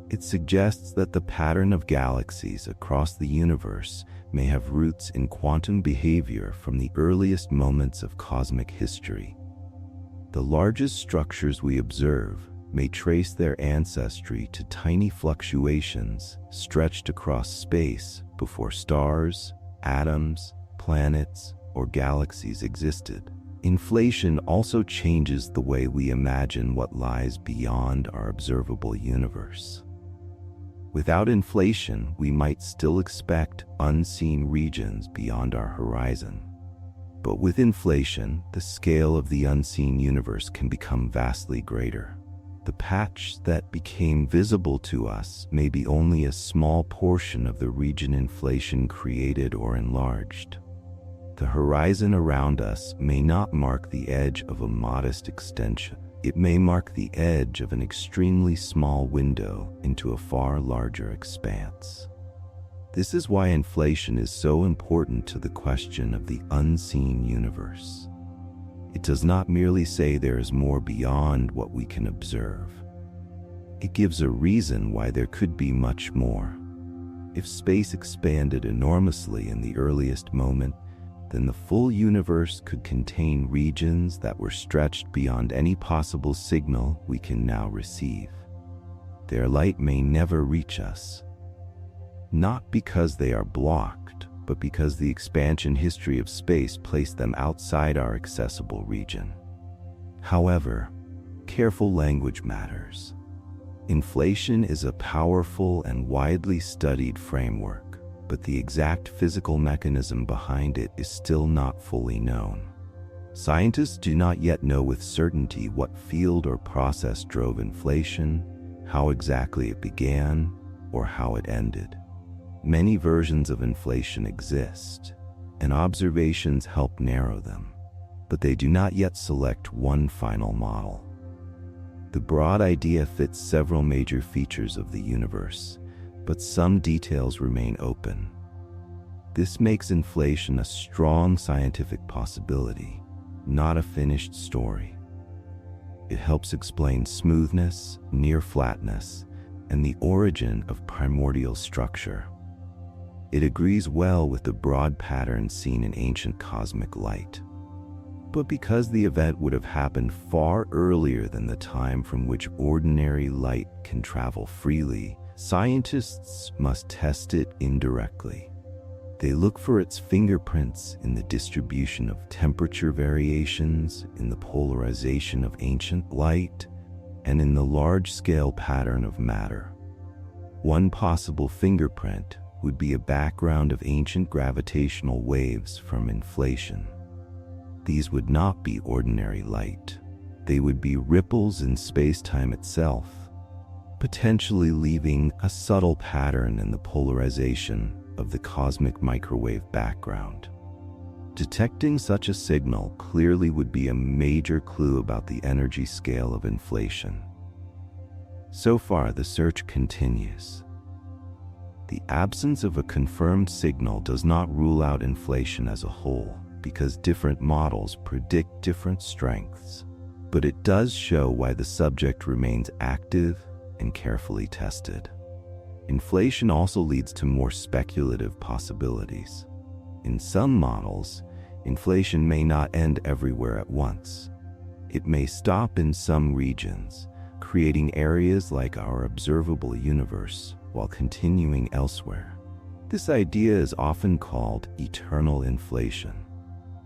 Speaker 1: It suggests that the pattern of galaxies across the universe may have roots in quantum behavior from the earliest moments of cosmic history. The largest structures we observe may trace their ancestry to tiny fluctuations stretched across space before stars, atoms, planets, or galaxies existed. Inflation also changes the way we imagine what lies beyond our observable universe. Without inflation, we might still expect unseen regions beyond our horizon. But with inflation, the scale of the unseen universe can become vastly greater. The patch that became visible to us may be only a small portion of the region inflation created or enlarged. The horizon around us may not mark the edge of a modest extension. It may mark the edge of an extremely small window into a far larger expanse. This is why inflation is so important to the question of the unseen universe. It does not merely say there is more beyond what we can observe. It gives a reason why there could be much more. If space expanded enormously in the earliest moment, then the full universe could contain regions that were stretched beyond any possible signal we can now receive. Their light may never reach us, not because they are blocked, but because the expansion history of space placed them outside our accessible region. However, careful language matters. Inflation is a powerful and widely studied framework, but the exact physical mechanism behind it is still not fully known. Scientists do not yet know with certainty what field or process drove inflation, how exactly it began, or how it ended. Many versions of inflation exist. and observations help narrow them, but they do not yet select one final model. The broad idea fits several major features of the universe, but some details remain open. This makes inflation a strong scientific possibility, not a finished story. It helps explain smoothness, near flatness, and the origin of primordial structure. It agrees well with the broad patterns seen in ancient cosmic light. But because the event would have happened far earlier than the time from which ordinary light can travel freely, scientists must test it indirectly. They look for its fingerprints in the distribution of temperature variations, in the polarization of ancient light, and in the large-scale pattern of matter. One possible fingerprint would be a background of ancient gravitational waves from inflation. These would not be ordinary light. They would be ripples in space-time itself, potentially leaving a subtle pattern in the polarization of the cosmic microwave background. Detecting such a signal clearly would be a major clue about the energy scale of inflation. So far, the search continues. The absence of a confirmed signal does not rule out inflation as a whole, because different models predict different strengths, but it does show why the subject remains active and carefully tested. Inflation also leads to more speculative possibilities. In some models, inflation may not end everywhere at once. It may stop in some regions, creating areas like our observable universe while continuing elsewhere. This idea is often called eternal inflation.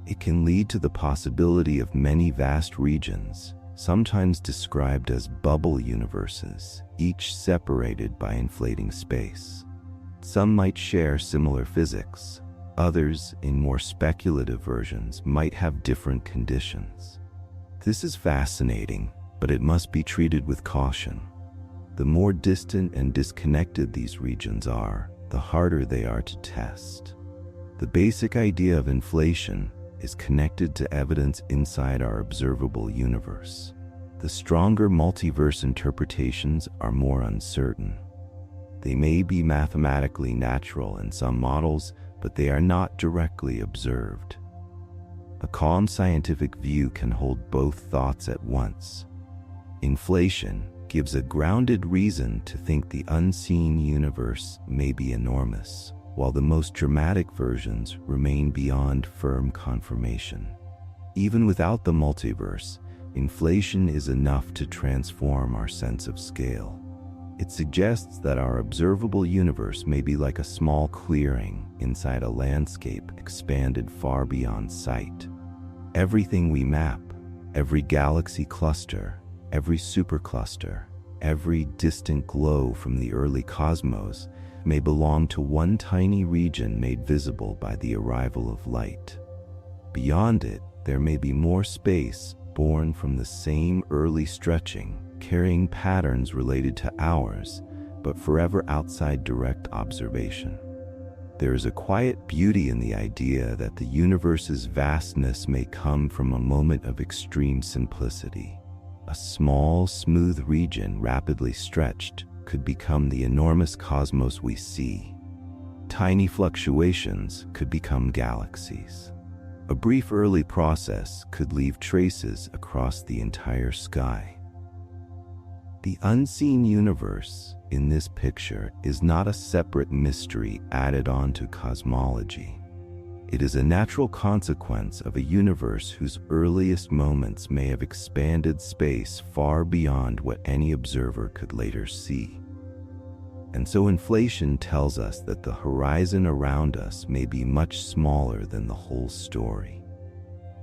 Speaker 1: It can lead to the possibility of many vast regions, sometimes described as bubble universes, each separated by inflating space. Some might share similar physics. Others, in more speculative versions, might have different conditions. This is fascinating, but it must be treated with caution. The more distant and disconnected these regions are, the harder they are to test. The basic idea of inflation is connected to evidence inside our observable universe. The stronger multiverse interpretations are more uncertain. They may be mathematically natural in some models, but they are not directly observed. A calm scientific view can hold both thoughts at once. Inflation gives a grounded reason to think the unseen universe may be enormous, while the most dramatic versions remain beyond firm confirmation. Even without the multiverse, inflation is enough to transform our sense of scale. It suggests that our observable universe may be like a small clearing inside a landscape expanded far beyond sight. Everything we map, every galaxy cluster, every supercluster, every distant glow from the early cosmos may belong to one tiny region made visible by the arrival of light. Beyond it, there may be more space born from the same early stretching, carrying patterns related to ours, but forever outside direct observation. There is a quiet beauty in the idea that the universe's vastness may come from a moment of extreme simplicity. A small, smooth region rapidly stretched could become the enormous cosmos we see. Tiny fluctuations could become galaxies. A brief early process could leave traces across the entire sky. The unseen universe in this picture is not a separate mystery added on to cosmology. It is a natural consequence of a universe whose earliest moments may have expanded space far beyond what any observer could later see. And so inflation tells us that the horizon around us may be much smaller than the whole story.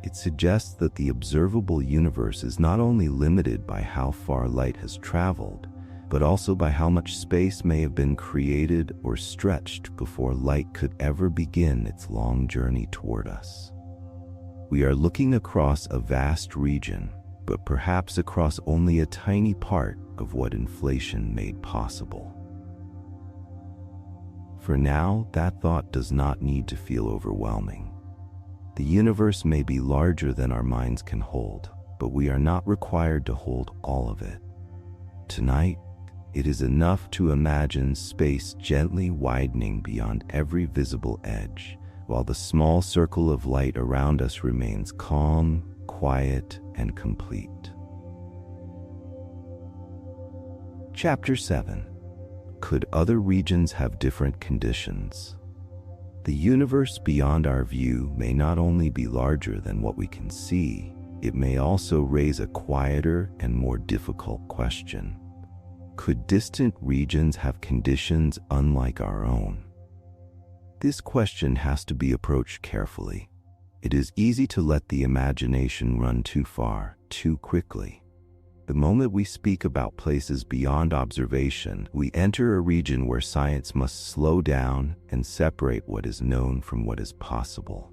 Speaker 1: It suggests that the observable universe is not only limited by how far light has traveled, but also by how much space may have been created or stretched before light could ever begin its long journey toward us. We are looking across a vast region, but perhaps across only a tiny part of what inflation made possible. For now, that thought does not need to feel overwhelming. The universe may be larger than our minds can hold, but we are not required to hold all of it. Tonight, it is enough to imagine space gently widening beyond every visible edge, while the small circle of light around us remains calm, quiet, and complete. Chapter 7. Could other regions have different conditions? The universe beyond our view may not only be larger than what we can see, it may also raise a quieter and more difficult question. Could distant regions have conditions unlike our own? This question has to be approached carefully. It is easy to let the imagination run too far, too quickly. The moment we speak about places beyond observation, we enter a region where science must slow down and separate what is known from what is possible.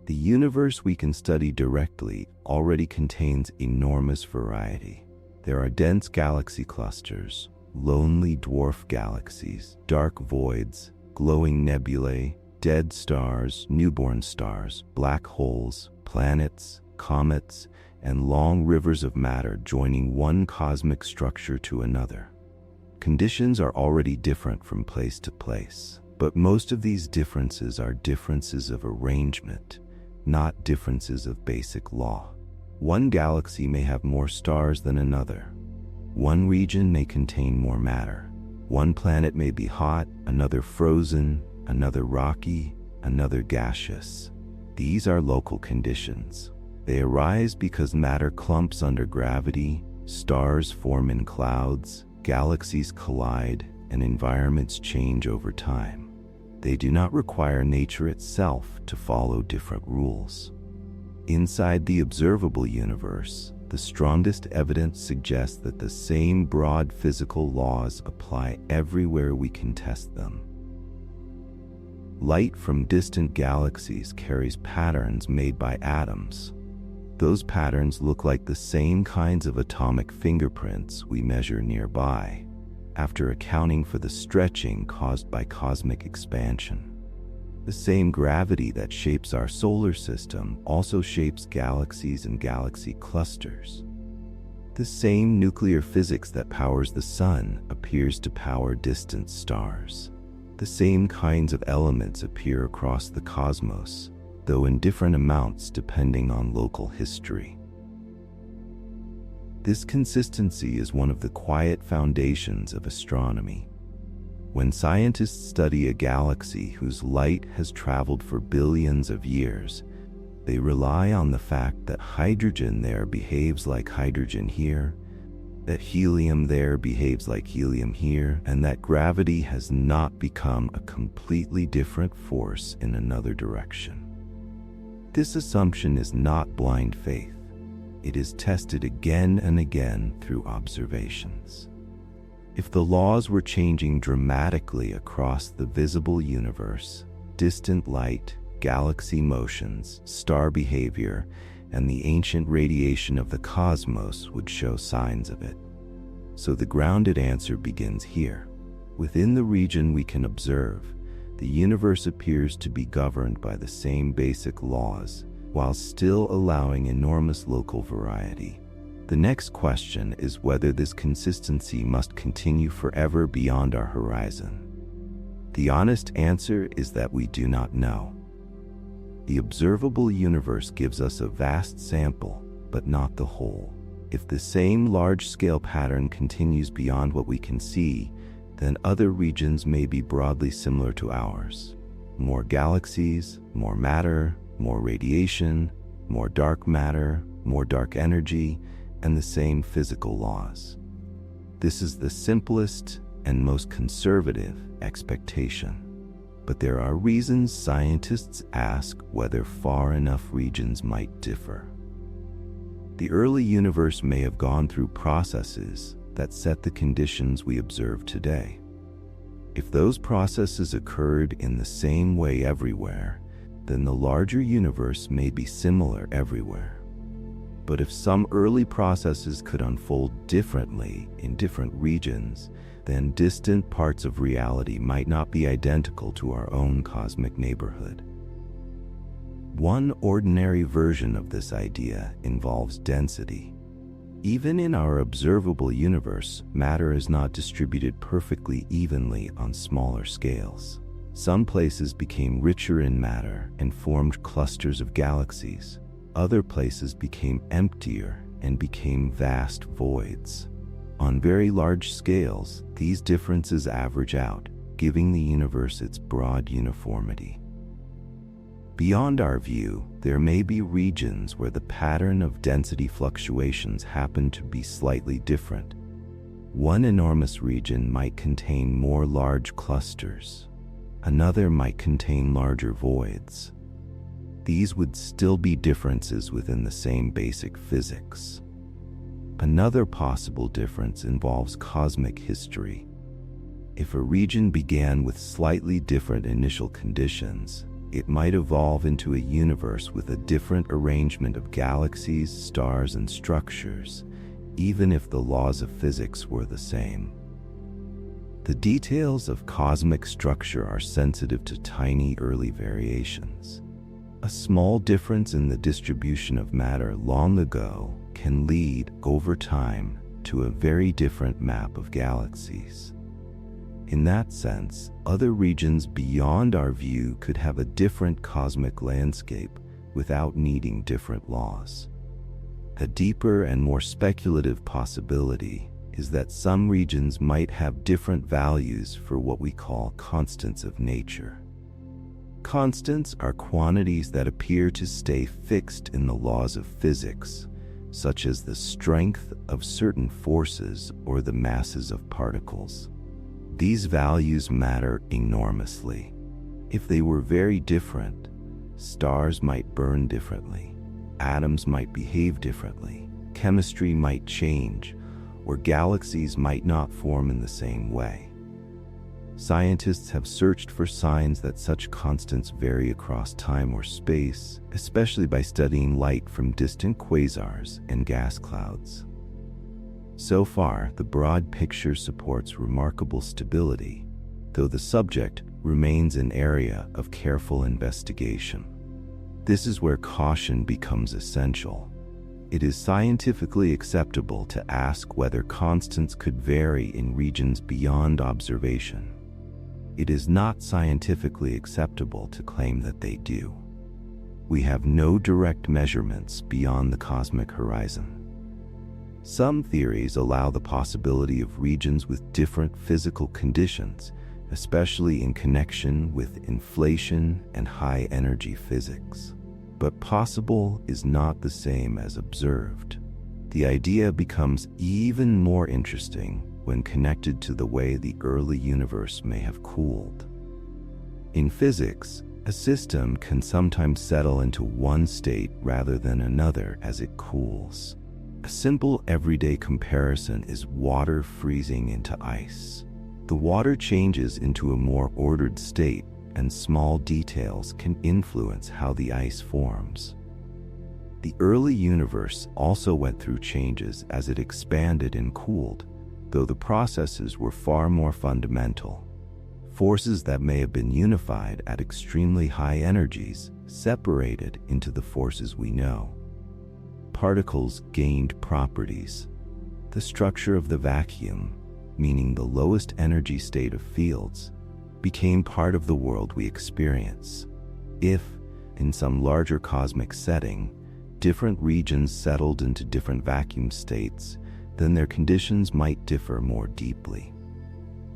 Speaker 1: The universe we can study directly already contains enormous variety. There are dense galaxy clusters, lonely dwarf galaxies, dark voids, glowing nebulae, dead stars, newborn stars, black holes, planets, comets, and long rivers of matter joining one cosmic structure to another. Conditions are already different from place to place, but most of these differences are differences of arrangement, not differences of basic law. One galaxy may have more stars than another. One region may contain more matter. One planet may be hot, another frozen, another rocky, another gaseous. These are local conditions. They arise because matter clumps under gravity, stars form in clouds, galaxies collide, and environments change over time. They do not require nature itself to follow different rules. Inside the observable universe, the strongest evidence suggests that the same broad physical laws apply everywhere we can test them. Light from distant galaxies carries patterns made by atoms. Those patterns look like the same kinds of atomic fingerprints we measure nearby, after accounting for the stretching caused by cosmic expansion. The same gravity that shapes our solar system also shapes galaxies and galaxy clusters. The same nuclear physics that powers the sun appears to power distant stars. The same kinds of elements appear across the cosmos, though in different amounts depending on local history. This consistency is one of the quiet foundations of astronomy. When scientists study a galaxy whose light has traveled for billions of years, they rely on the fact that hydrogen there behaves like hydrogen here, that helium there behaves like helium here, and that gravity has not become a completely different force in another direction. This assumption is not blind faith. It is tested again and again through observations. If the laws were changing dramatically across the visible universe, distant light, galaxy motions, star behavior, and the ancient radiation of the cosmos would show signs of it. So the grounded answer begins here. Within the region we can observe, the universe appears to be governed by the same basic laws, while still allowing enormous local variety. The next question is whether this consistency must continue forever beyond our horizon. The honest answer is that we do not know. The observable universe gives us a vast sample, but not the whole. If the same large-scale pattern continues beyond what we can see, then other regions may be broadly similar to ours. More galaxies, more matter, more radiation, more dark matter, more dark energy, and the same physical laws. This is the simplest and most conservative expectation. But there are reasons scientists ask whether far enough regions might differ. The early universe may have gone through processes that set the conditions we observe today. If those processes occurred in the same way everywhere, then the larger universe may be similar everywhere. But if some early processes could unfold differently in different regions, then distant parts of reality might not be identical to our own cosmic neighborhood. One ordinary version of this idea involves density. Even in our observable universe, matter is not distributed perfectly evenly on smaller scales. Some places became richer in matter and formed clusters of galaxies. Other places became emptier and became vast voids. On very large scales, these differences average out, giving the universe its broad uniformity. Beyond our view, there may be regions where the pattern of density fluctuations happen to be slightly different. One enormous region might contain more large clusters. Another might contain larger voids. These would still be differences within the same basic physics. Another possible difference involves cosmic history. If a region began with slightly different initial conditions, it might evolve into a universe with a different arrangement of galaxies, stars, and structures, even if the laws of physics were the same. The details of cosmic structure are sensitive to tiny early variations. A small difference in the distribution of matter long ago can lead, over time, to a very different map of galaxies. In that sense, other regions beyond our view could have a different cosmic landscape without needing different laws. A deeper and more speculative possibility is that some regions might have different values for what we call constants of nature. Constants are quantities that appear to stay fixed in the laws of physics, such as the strength of certain forces or the masses of particles. These values matter enormously. If they were very different, stars might burn differently, atoms might behave differently, chemistry might change, or galaxies might not form in the same way. Scientists have searched for signs that such constants vary across time or space, especially by studying light from distant quasars and gas clouds. So far, the broad picture supports remarkable stability, though the subject remains an area of careful investigation. This is where caution becomes essential. It is scientifically acceptable to ask whether constants could vary in regions beyond observation. It is not scientifically acceptable to claim that they do. We have no direct measurements beyond the cosmic horizon. Some theories allow the possibility of regions with different physical conditions, especially in connection with inflation and high-energy physics. But possible is not the same as observed. The idea becomes even more interesting when connected to the way the early universe may have cooled. In physics, a system can sometimes settle into one state rather than another as it cools. A simple everyday comparison is water freezing into ice. The water changes into a more ordered state, and small details can influence how the ice forms. The early universe also went through changes as it expanded and cooled, though the processes were far more fundamental. Forces that may have been unified at extremely high energies separated into the forces we know. Particles gained properties. The structure of the vacuum, meaning the lowest energy state of fields, became part of the world we experience. If, in some larger cosmic setting, different regions settled into different vacuum states, then their conditions might differ more deeply.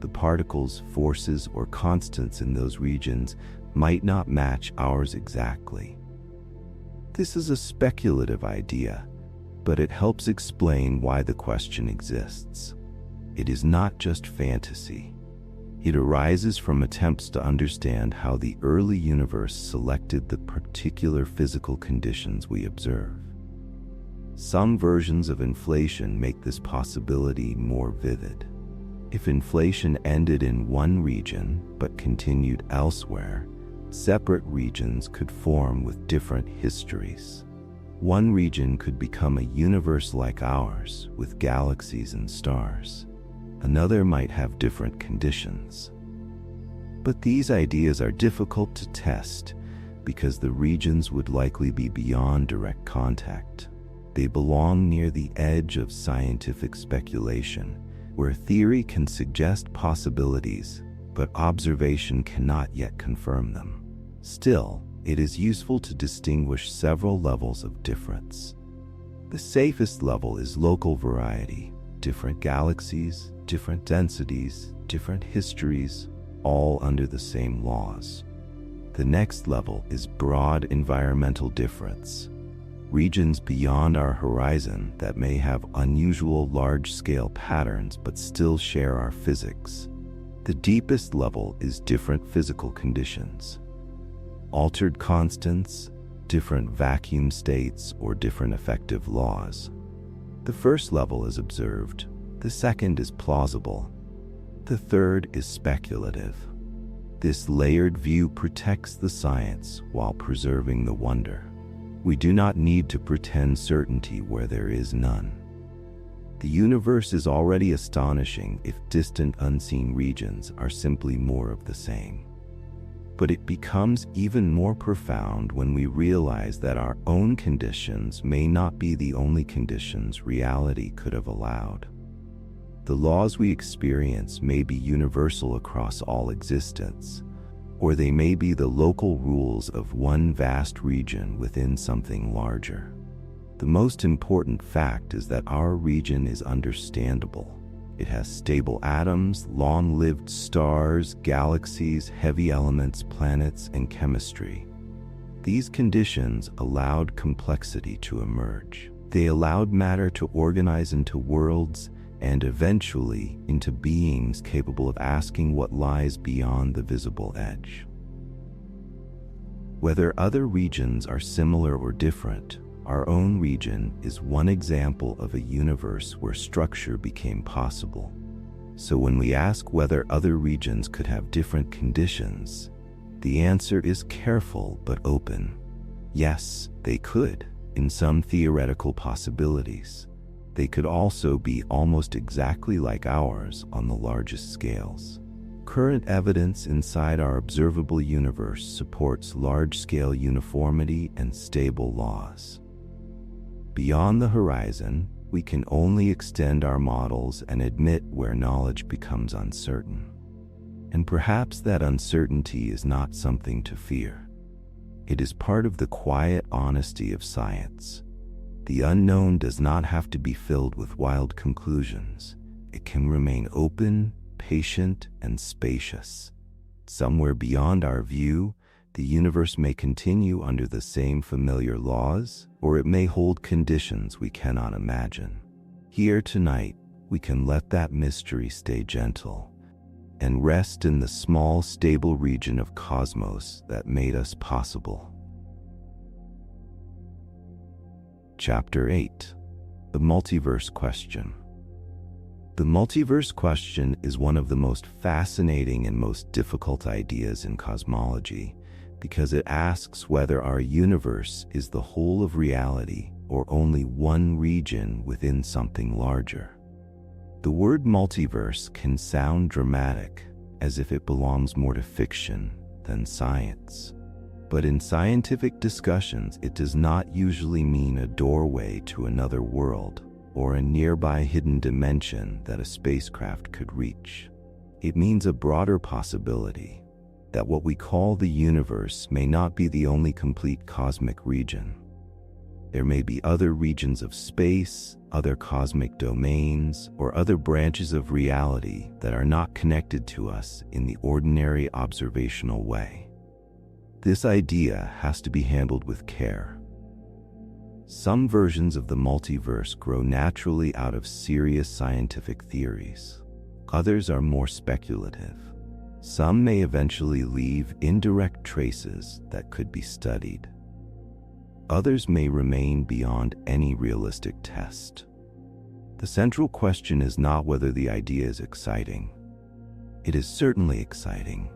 Speaker 1: The particles, forces, or constants in those regions might not match ours exactly. This is a speculative idea, but it helps explain why the question exists. It is not just fantasy. It arises from attempts to understand how the early universe selected the particular physical conditions we observe. Some versions of inflation make this possibility more vivid. If inflation ended in one region but continued elsewhere, separate regions could form with different histories. One region could become a universe like ours, with galaxies and stars. Another might have different conditions. But these ideas are difficult to test because the regions would likely be beyond direct contact. They belong near the edge of scientific speculation, where theory can suggest possibilities, but observation cannot yet confirm them. Still, it is useful to distinguish several levels of difference. The safest level is local variety, different galaxies, different densities, different histories, all under the same laws. The next level is broad environmental difference, regions beyond our horizon that may have unusual large-scale patterns but still share our physics. The deepest level is different physical conditions, altered constants, different vacuum states, or different effective laws. The first level is observed, the second is plausible, the third is speculative. This layered view protects the science while preserving the wonder. We do not need to pretend certainty where there is none. The universe is already astonishing if distant unseen regions are simply more of the same. But it becomes even more profound when we realize that our own conditions may not be the only conditions reality could have allowed. The laws we experience may be universal across all existence, or they may be the local rules of one vast region within something larger. The most important fact is that our region is understandable. It has stable atoms, long-lived stars, galaxies, heavy elements, planets, and chemistry. These conditions allowed complexity to emerge. They allowed matter to organize into worlds and eventually into beings capable of asking what lies beyond the visible edge. Whether other regions are similar or different, our own region is one example of a universe where structure became possible. So when we ask whether other regions could have different conditions, the answer is careful but open. Yes, they could, in some theoretical possibilities. They could also be almost exactly like ours on the largest scales. Current evidence inside our observable universe supports large-scale uniformity and stable laws. Beyond the horizon, we can only extend our models and admit where knowledge becomes uncertain. And perhaps that uncertainty is not something to fear. It is part of the quiet honesty of science. The unknown does not have to be filled with wild conclusions. It can remain open, patient, and spacious. Somewhere beyond our view, the universe may continue under the same familiar laws, or it may hold conditions we cannot imagine. Here tonight, we can let that mystery stay gentle and rest in the small, stable region of cosmos that made us possible. Chapter 8. The Multiverse Question. The multiverse question is one of the most fascinating and most difficult ideas in cosmology, because it asks whether our universe is the whole of reality or only one region within something larger. The word multiverse can sound dramatic, as if it belongs more to fiction than science. But in scientific discussions, it does not usually mean a doorway to another world or a nearby hidden dimension that a spacecraft could reach. It means a broader possibility, that what we call the universe may not be the only complete cosmic region. There may be other regions of space, other cosmic domains, or other branches of reality that are not connected to us in the ordinary observational way. This idea has to be handled with care. Some versions of the multiverse grow naturally out of serious scientific theories. Others are more speculative. Some may eventually leave indirect traces that could be studied. Others may remain beyond any realistic test. The central question is not whether the idea is exciting. It is certainly exciting.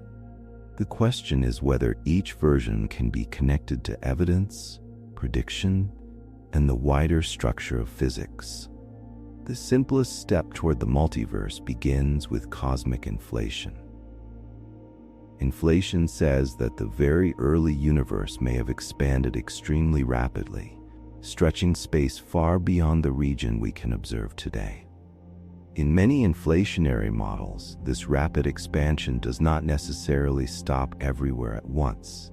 Speaker 1: The question is whether each version can be connected to evidence, prediction, and the wider structure of physics. The simplest step toward the multiverse begins with cosmic inflation. Inflation says that the very early universe may have expanded extremely rapidly, stretching space far beyond the region we can observe today. In many inflationary models, this rapid expansion does not necessarily stop everywhere at once.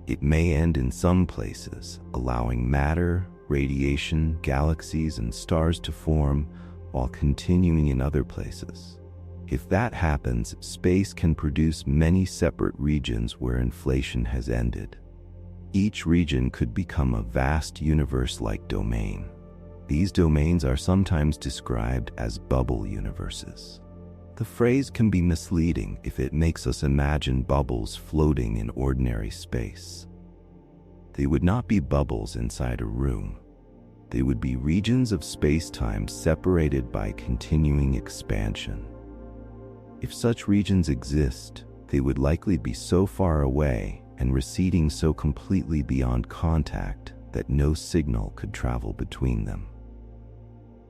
Speaker 1: It may end in some places, allowing matter, radiation, galaxies, and stars to form, while continuing in other places. If that happens, space can produce many separate regions where inflation has ended. Each region could become a vast universe-like domain. These domains are sometimes described as bubble universes. The phrase can be misleading if it makes us imagine bubbles floating in ordinary space. They would not be bubbles inside a room. They would be regions of space-time separated by continuing expansion. If such regions exist, they would likely be so far away and receding so completely beyond contact that no signal could travel between them.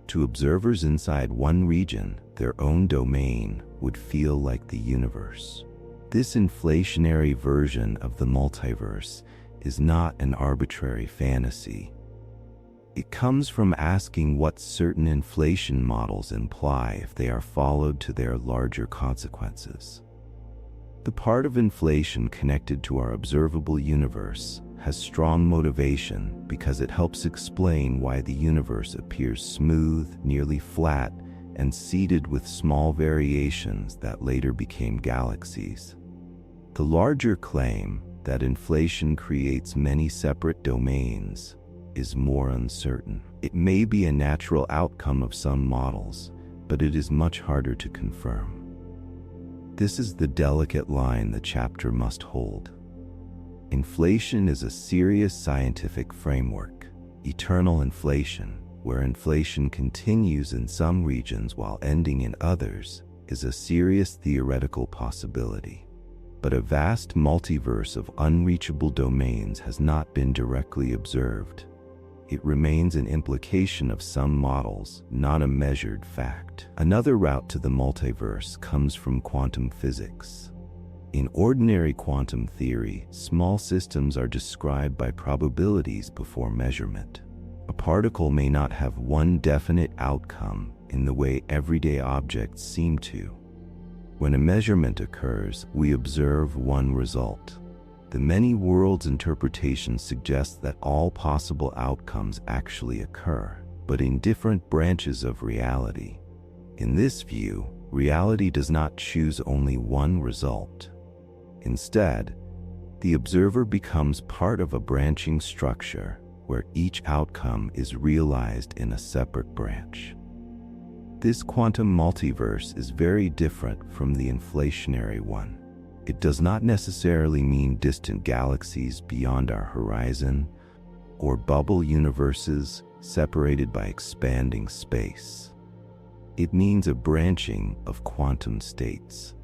Speaker 1: To observers inside one region, their own domain would feel like the universe. This inflationary version of the multiverse is not an arbitrary fantasy. It comes from asking what certain inflation models imply if they are followed to their larger consequences. The part of inflation connected to our observable universe has strong motivation because it helps explain why the universe appears smooth, nearly flat, and seeded with small variations that later became galaxies. The larger claim that inflation creates many separate domains is more uncertain. It may be a natural outcome of some models, but it is much harder to confirm. This is the delicate line the chapter must hold. Inflation is a serious scientific framework. Eternal inflation, where inflation continues in some regions while ending in others, is a serious theoretical possibility. But a vast multiverse of unreachable domains has not been directly observed. It remains an implication of some models, not a measured fact. Another route to the multiverse comes from quantum physics. In ordinary quantum theory, small systems are described by probabilities before measurement. A particle may not have one definite outcome in the way everyday objects seem to. When a measurement occurs, we observe one result. The many worlds interpretation suggests that all possible outcomes actually occur, but in different branches of reality. In this view, reality does not choose only one result. Instead, the observer becomes part of a branching structure where each outcome is realized in a separate branch. This quantum multiverse is very different from the inflationary one. It does not necessarily mean distant galaxies beyond our horizon or bubble universes separated by expanding space. It means a branching of quantum states.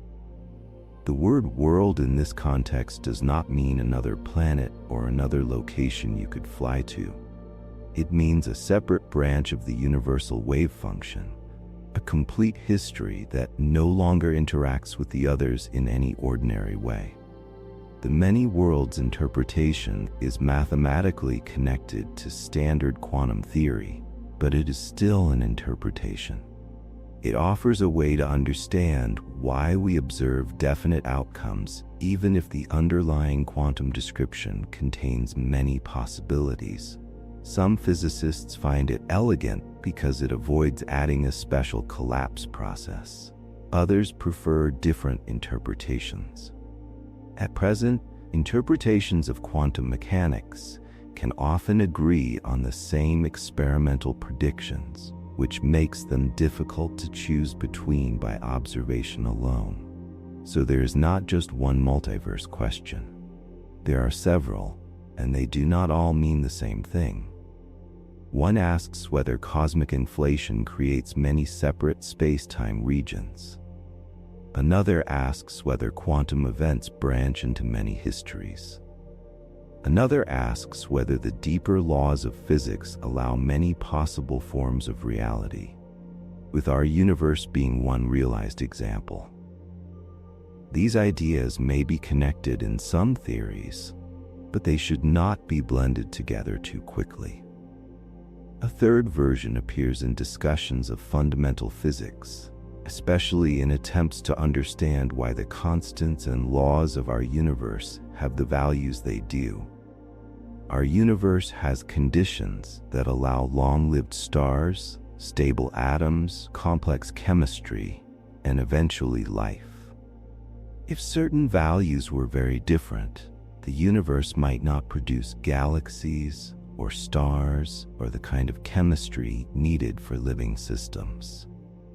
Speaker 1: The word world in this context does not mean another planet or another location you could fly to. It means a separate branch of the universal wave function, a complete history that no longer interacts with the others in any ordinary way. The many worlds interpretation is mathematically connected to standard quantum theory, but it is still an interpretation. It offers a way to understand why we observe definite outcomes, even if the underlying quantum description contains many possibilities. Some physicists find it elegant because it avoids adding a special collapse process. Others prefer different interpretations. At present, interpretations of quantum mechanics can often agree on the same experimental predictions, which makes them difficult to choose between by observation alone. So there is not just one multiverse question. There are several, and they do not all mean the same thing. One asks whether cosmic inflation creates many separate space-time regions. Another asks whether quantum events branch into many histories. Another asks whether the deeper laws of physics allow many possible forms of reality, with our universe being one realized example. These ideas may be connected in some theories, but they should not be blended together too quickly. A third version appears in discussions of fundamental physics, especially in attempts to understand why the constants and laws of our universe have the values they do. Our universe has conditions that allow long-lived stars, stable atoms, complex chemistry, and eventually life. If certain values were very different, the universe might not produce galaxies or stars or the kind of chemistry needed for living systems.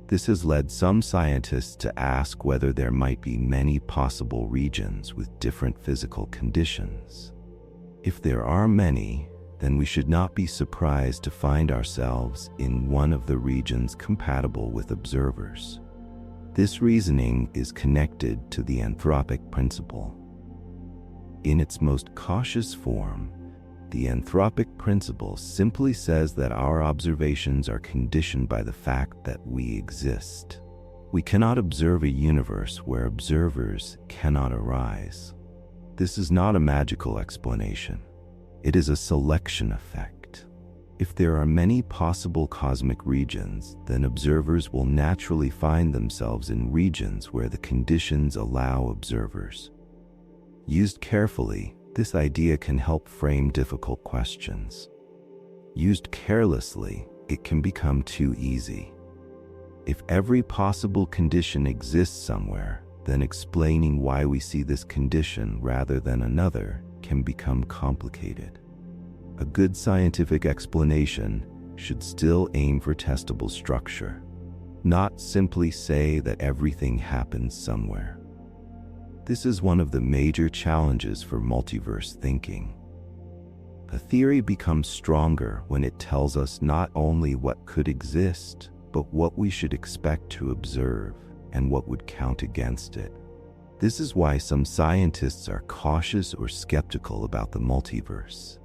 Speaker 1: This has led some scientists to ask whether there might be many possible regions with different physical conditions. If there are many, then we should not be surprised to find ourselves in one of the regions compatible with observers. This reasoning is connected to the anthropic principle. In its most cautious form, the anthropic principle simply says that our observations are conditioned by the fact that we exist. We cannot observe a universe where observers cannot arise. This is not a magical explanation. It is a selection effect. If there are many possible cosmic regions, then observers will naturally find themselves in regions where the conditions allow observers. Used carefully, this idea can help frame difficult questions. Used carelessly, it can become too easy. If every possible condition exists somewhere, then explaining why we see this condition rather than another can become complicated. A good scientific explanation should still aim for testable structure, not simply say that everything happens somewhere. This is one of the major challenges for multiverse thinking. A theory becomes stronger when it tells us not only what could exist, but what we should expect to observe and what would count against it. This is why some scientists are cautious or skeptical about the multiverse.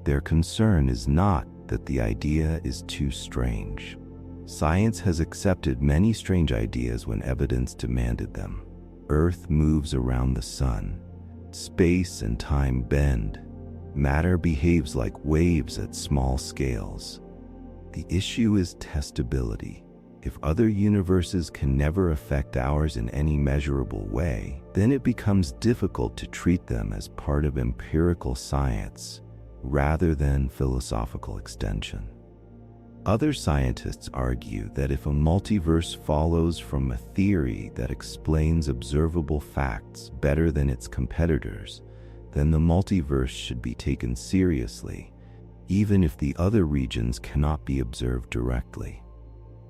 Speaker 1: Their concern is not that the idea is too strange. Science has accepted many strange ideas when evidence demanded them. Earth moves around the sun. Space and time bend. Matter behaves like waves at small scales. The issue is testability. If other universes can never affect ours in any measurable way, then it becomes difficult to treat them as part of empirical science rather than philosophical extension. Other scientists argue that if a multiverse follows from a theory that explains observable facts better than its competitors, then the multiverse should be taken seriously, even if the other regions cannot be observed directly.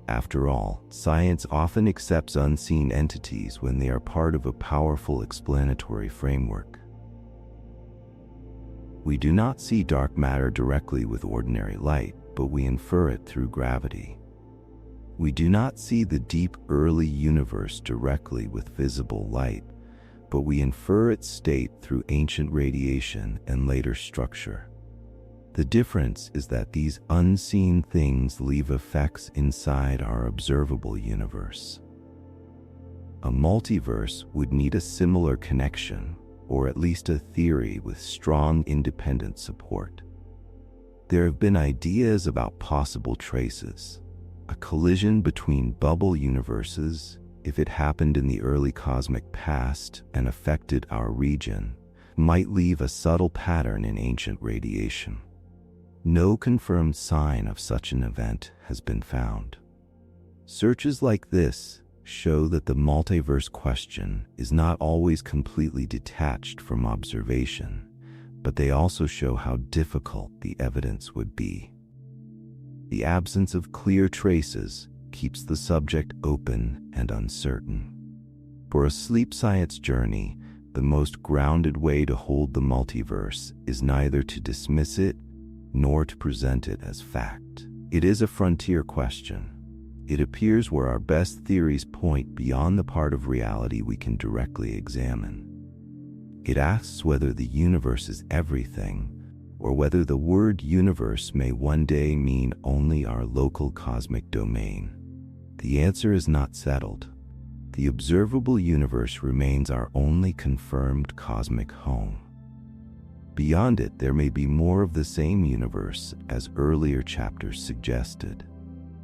Speaker 1: After all, science often accepts unseen entities when they are part of a powerful explanatory framework. We do not see dark matter directly with ordinary light, but we infer it through gravity. We do not see the deep early universe directly with visible light, but we infer its state through ancient radiation and later structure. The difference is that these unseen things leave effects inside our observable universe. A multiverse would need a similar connection, or at least a theory with strong independent support. There have been ideas about possible traces. A collision between bubble universes, if it happened in the early cosmic past and affected our region, might leave a subtle pattern in ancient radiation. No confirmed sign of such an event has been found. Searches like this show that the multiverse question is not always completely detached from observation, but they also show how difficult the evidence would be. The absence of clear traces keeps the subject open and uncertain. For a sleep science journey, the most grounded way to hold the multiverse is neither to dismiss it nor to present it as fact. It is a frontier question. It appears where our best theories point beyond the part of reality we can directly examine. It asks whether the universe is everything, or whether the word universe may one day mean only our local cosmic domain. The answer is not settled. The observable universe remains our only confirmed cosmic home. Beyond it, there may be more of the same universe as earlier chapters suggested.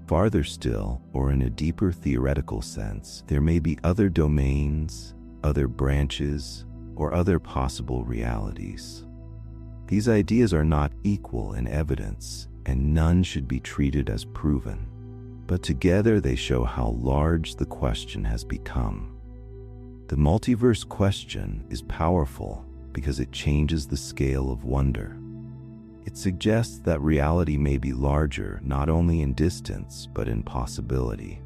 Speaker 1: Farther still, or in a deeper theoretical sense, there may be other domains, other branches, or other possible realities. These ideas are not equal in evidence, and none should be treated as proven. But together they show how large the question has become. The multiverse question is powerful because it changes the scale of wonder. It suggests that reality may be larger not only in distance but in possibility.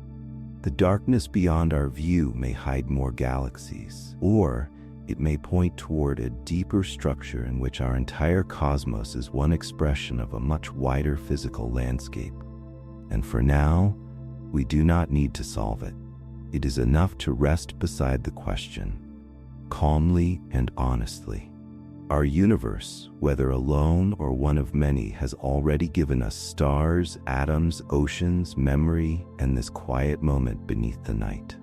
Speaker 1: The darkness beyond our view may hide more galaxies, or it may point toward a deeper structure in which our entire cosmos is one expression of a much wider physical landscape. And for now, we do not need to solve it. It is enough to rest beside the question, calmly and honestly. Our universe, whether alone or one of many, has already given us stars, atoms, oceans, memory, and this quiet moment beneath the night.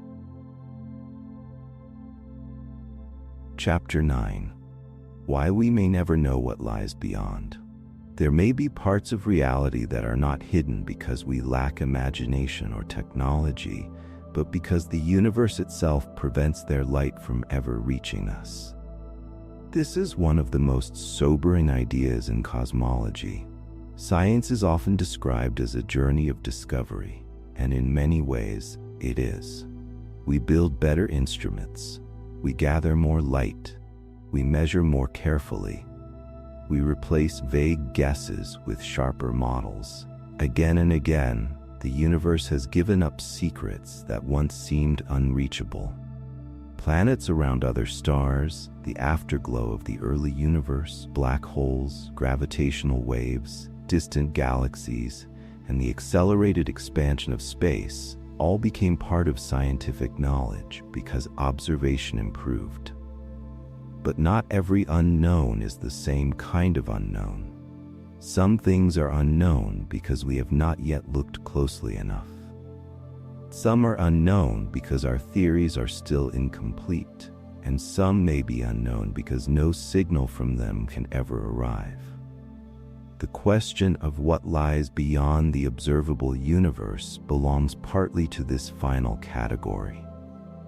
Speaker 1: Chapter 9. Why we may never know what lies beyond. There may be parts of reality that are not hidden because we lack imagination or technology, but because the universe itself prevents their light from ever reaching us. This is one of the most sobering ideas in cosmology. Science is often described as a journey of discovery, and in many ways, it is. We build better instruments. We gather more light. We measure more carefully. We replace vague guesses with sharper models. Again and again, the universe has given up secrets that once seemed unreachable. Planets around other stars, the afterglow of the early universe, black holes, gravitational waves, distant galaxies, and the accelerated expansion of space all became part of scientific knowledge because observation improved. But not every unknown is the same kind of unknown. Some things are unknown because we have not yet looked closely enough. Some are unknown because our theories are still incomplete, and some may be unknown because no signal from them can ever arrive. The question of what lies beyond the observable universe belongs partly to this final category.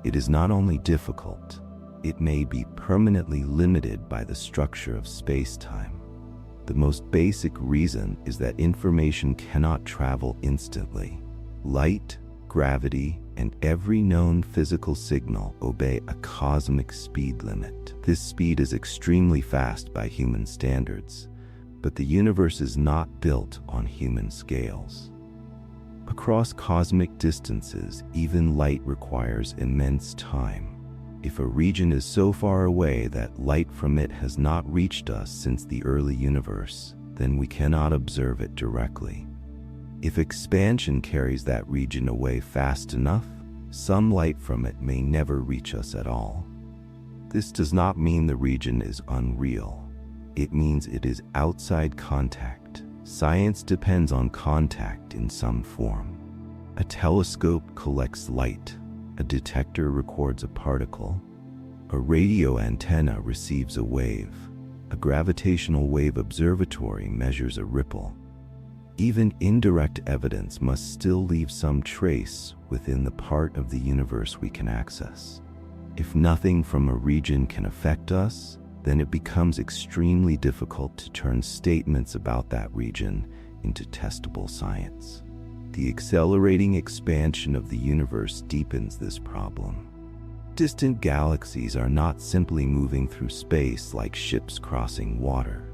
Speaker 1: It is not only difficult, it may be permanently limited by the structure of space-time. The most basic reason is that information cannot travel instantly. Light, gravity, and every known physical signal obey a cosmic speed limit. This speed is extremely fast by human standards, but the universe is not built on human scales. Across cosmic distances, even light requires immense time. If a region is so far away that light from it has not reached us since the early universe, then we cannot observe it directly. If expansion carries that region away fast enough, some light from it may never reach us at all. This does not mean the region is unreal. It means it is outside contact. Science depends on contact in some form. A telescope collects light. A detector records a particle. A radio antenna receives a wave. A gravitational wave observatory measures a ripple. Even indirect evidence must still leave some trace within the part of the universe we can access. If nothing from a region can affect us, then it becomes extremely difficult to turn statements about that region into testable science. The accelerating expansion of the universe deepens this problem. Distant galaxies are not simply moving through space like ships crossing water.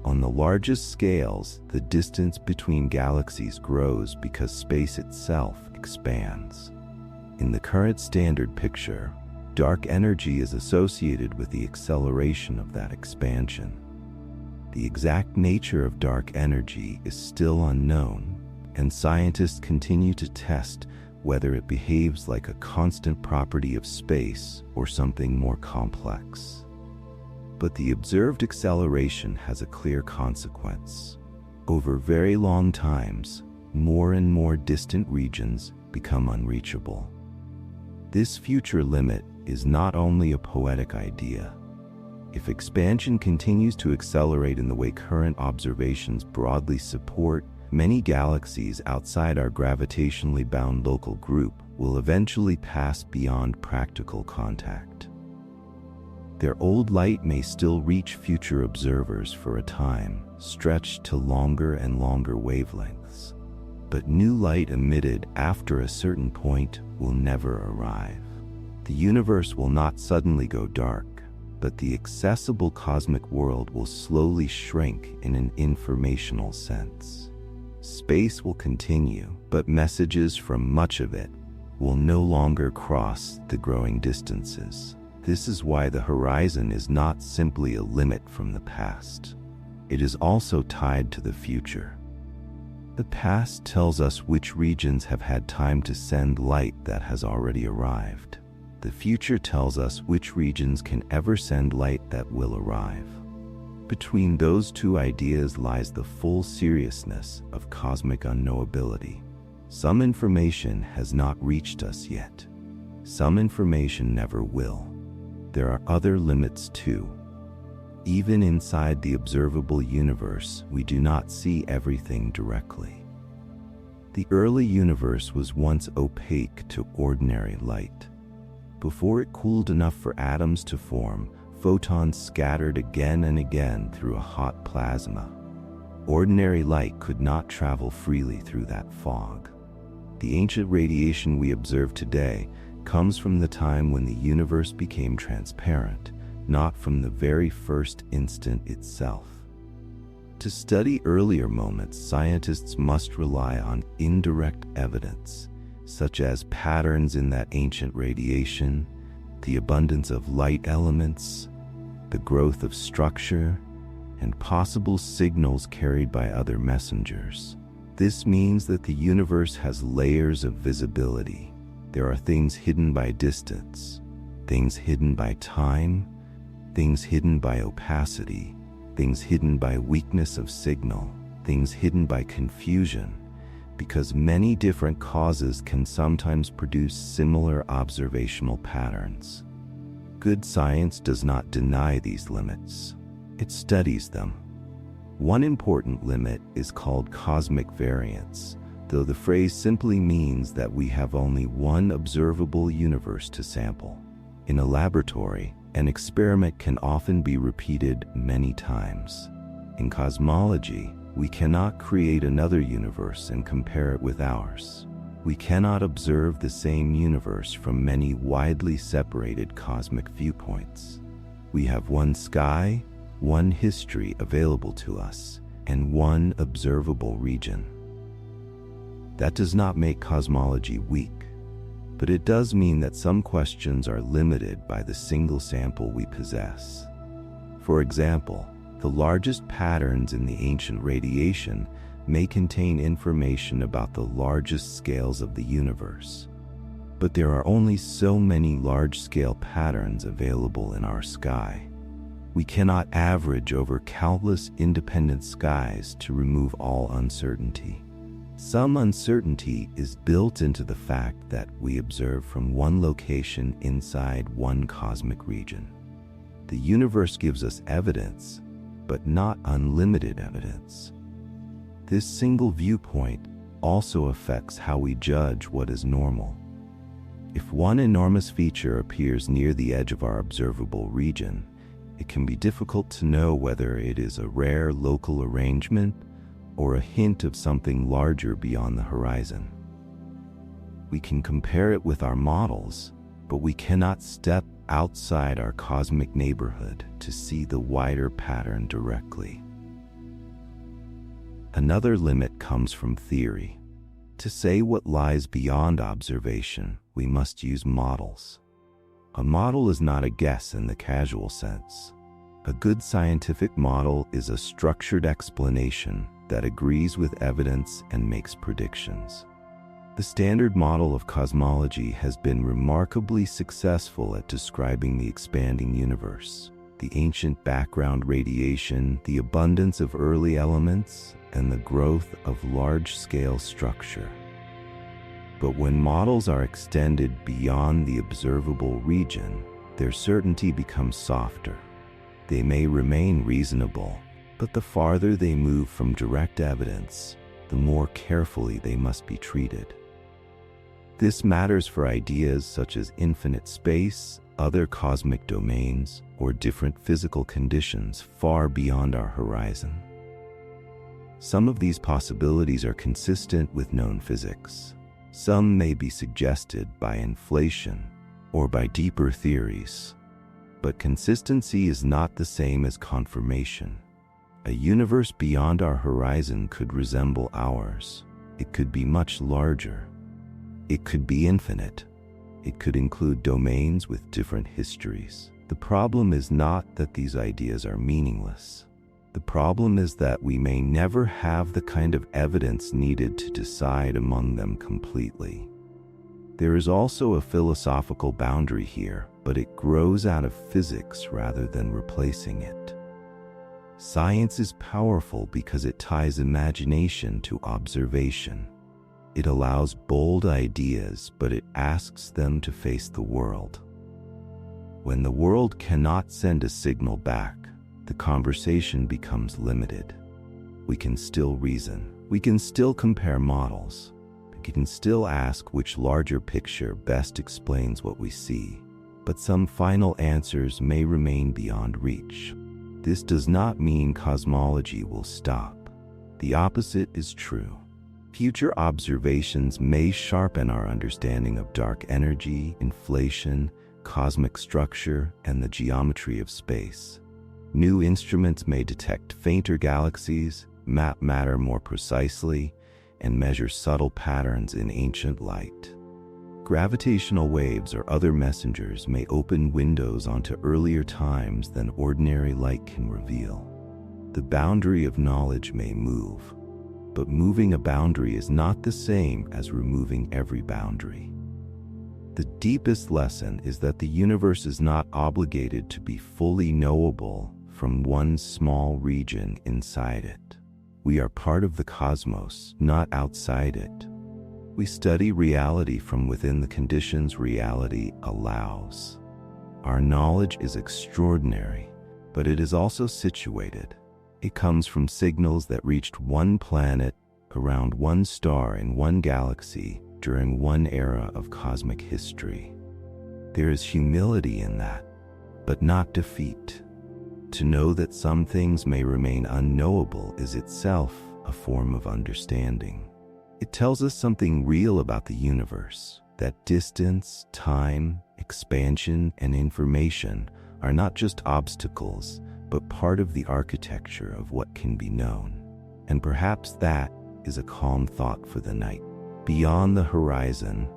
Speaker 1: On the largest scales, the distance between galaxies grows because space itself expands. In the current standard picture, dark energy is associated with the acceleration of that expansion. The exact nature of dark energy is still unknown, and scientists continue to test whether it behaves like a constant property of space or something more complex. But the observed acceleration has a clear consequence. Over very long times, more and more distant regions become unreachable. This future limit is not only a poetic idea. If expansion continues to accelerate in the way current observations broadly support, many galaxies outside our gravitationally bound local group will eventually pass beyond practical contact. Their old light may still reach future observers for a time, stretched to longer and longer wavelengths. But new light emitted after a certain point will never arrive. The universe will not suddenly go dark, but the accessible cosmic world will slowly shrink in an informational sense. Space will continue, but messages from much of it will no longer cross the growing distances. This is why the horizon is not simply a limit from the past. It is also tied to the future. The past tells us which regions have had time to send light that has already arrived. The future tells us which regions can ever send light that will arrive. Between those two ideas lies the full seriousness of cosmic unknowability. Some information has not reached us yet. Some information never will. There are other limits too. Even inside the observable universe, we do not see everything directly. The early universe was once opaque to ordinary light. Before it cooled enough for atoms to form, photons scattered again and again through a hot plasma. Ordinary light could not travel freely through that fog. The ancient radiation we observe today comes from the time when the universe became transparent, not from the very first instant itself. To study earlier moments, scientists must rely on indirect evidence, such as patterns in that ancient radiation, the abundance of light elements, the growth of structure, and possible signals carried by other messengers. This means that the universe has layers of visibility. There are things hidden by distance, things hidden by time, things hidden by opacity, things hidden by weakness of signal, things hidden by confusion, because many different causes can sometimes produce similar observational patterns. Good science does not deny these limits. It studies them. One important limit is called cosmic variance, though the phrase simply means that we have only one observable universe to sample. In a laboratory, an experiment can often be repeated many times. In cosmology, we cannot create another universe and compare it with ours. We cannot observe the same universe from many widely separated cosmic viewpoints. We have one sky, one history available to us, and one observable region. That does not make cosmology weak, but it does mean that some questions are limited by the single sample we possess. For example, the largest patterns in the ancient radiation may contain information about the largest scales of the universe. But there are only so many large-scale patterns available in our sky. We cannot average over countless independent skies to remove all uncertainty. Some uncertainty is built into the fact that we observe from one location inside one cosmic region. The universe gives us evidence, but not unlimited evidence. This single viewpoint also affects how we judge what is normal. If one enormous feature appears near the edge of our observable region, it can be difficult to know whether it is a rare local arrangement or a hint of something larger beyond the horizon. We can compare it with our models, but we cannot step outside our cosmic neighborhood to see the wider pattern directly. Another limit comes from theory. To say what lies beyond observation, we must use models. A model is not a guess in the casual sense. A good scientific model is a structured explanation that agrees with evidence and makes predictions. The standard model of cosmology has been remarkably successful at describing the expanding universe, the ancient background radiation, the abundance of early elements, and the growth of large-scale structure. But when models are extended beyond the observable region, their certainty becomes softer. They may remain reasonable, but the farther they move from direct evidence, the more carefully they must be treated. This matters for ideas such as infinite space, other cosmic domains, or different physical conditions far beyond our horizon. Some of these possibilities are consistent with known physics. Some may be suggested by inflation or by deeper theories. But consistency is not the same as confirmation. A universe beyond our horizon could resemble ours. It could be much larger. It could be infinite. It could include domains with different histories. The problem is not that these ideas are meaningless. The problem is that we may never have the kind of evidence needed to decide among them completely. There is also a philosophical boundary here, but it grows out of physics rather than replacing it. Science is powerful because it ties imagination to observation. It allows bold ideas, but it asks them to face the world. When the world cannot send a signal back, the conversation becomes limited. We can still reason. We can still compare models. We can still ask which larger picture best explains what we see. But some final answers may remain beyond reach. This does not mean cosmology will stop. The opposite is true. Future observations may sharpen our understanding of dark energy, inflation, cosmic structure, and the geometry of space. New instruments may detect fainter galaxies, map matter more precisely, and measure subtle patterns in ancient light. Gravitational waves or other messengers may open windows onto earlier times than ordinary light can reveal. The boundary of knowledge may move, but moving a boundary is not the same as removing every boundary. The deepest lesson is that the universe is not obligated to be fully knowable from one small region inside it. We are part of the cosmos, not outside it. We study reality from within the conditions reality allows. Our knowledge is extraordinary, but it is also situated. It comes from signals that reached one planet, around one star in one galaxy, during one era of cosmic history. There is humility in that, but not defeat. To know that some things may remain unknowable is itself a form of understanding. It tells us something real about the universe, that distance, time, expansion, and information are not just obstacles, but part of the architecture of what can be known. And perhaps that is a calm thought for the night. Beyond the horizon,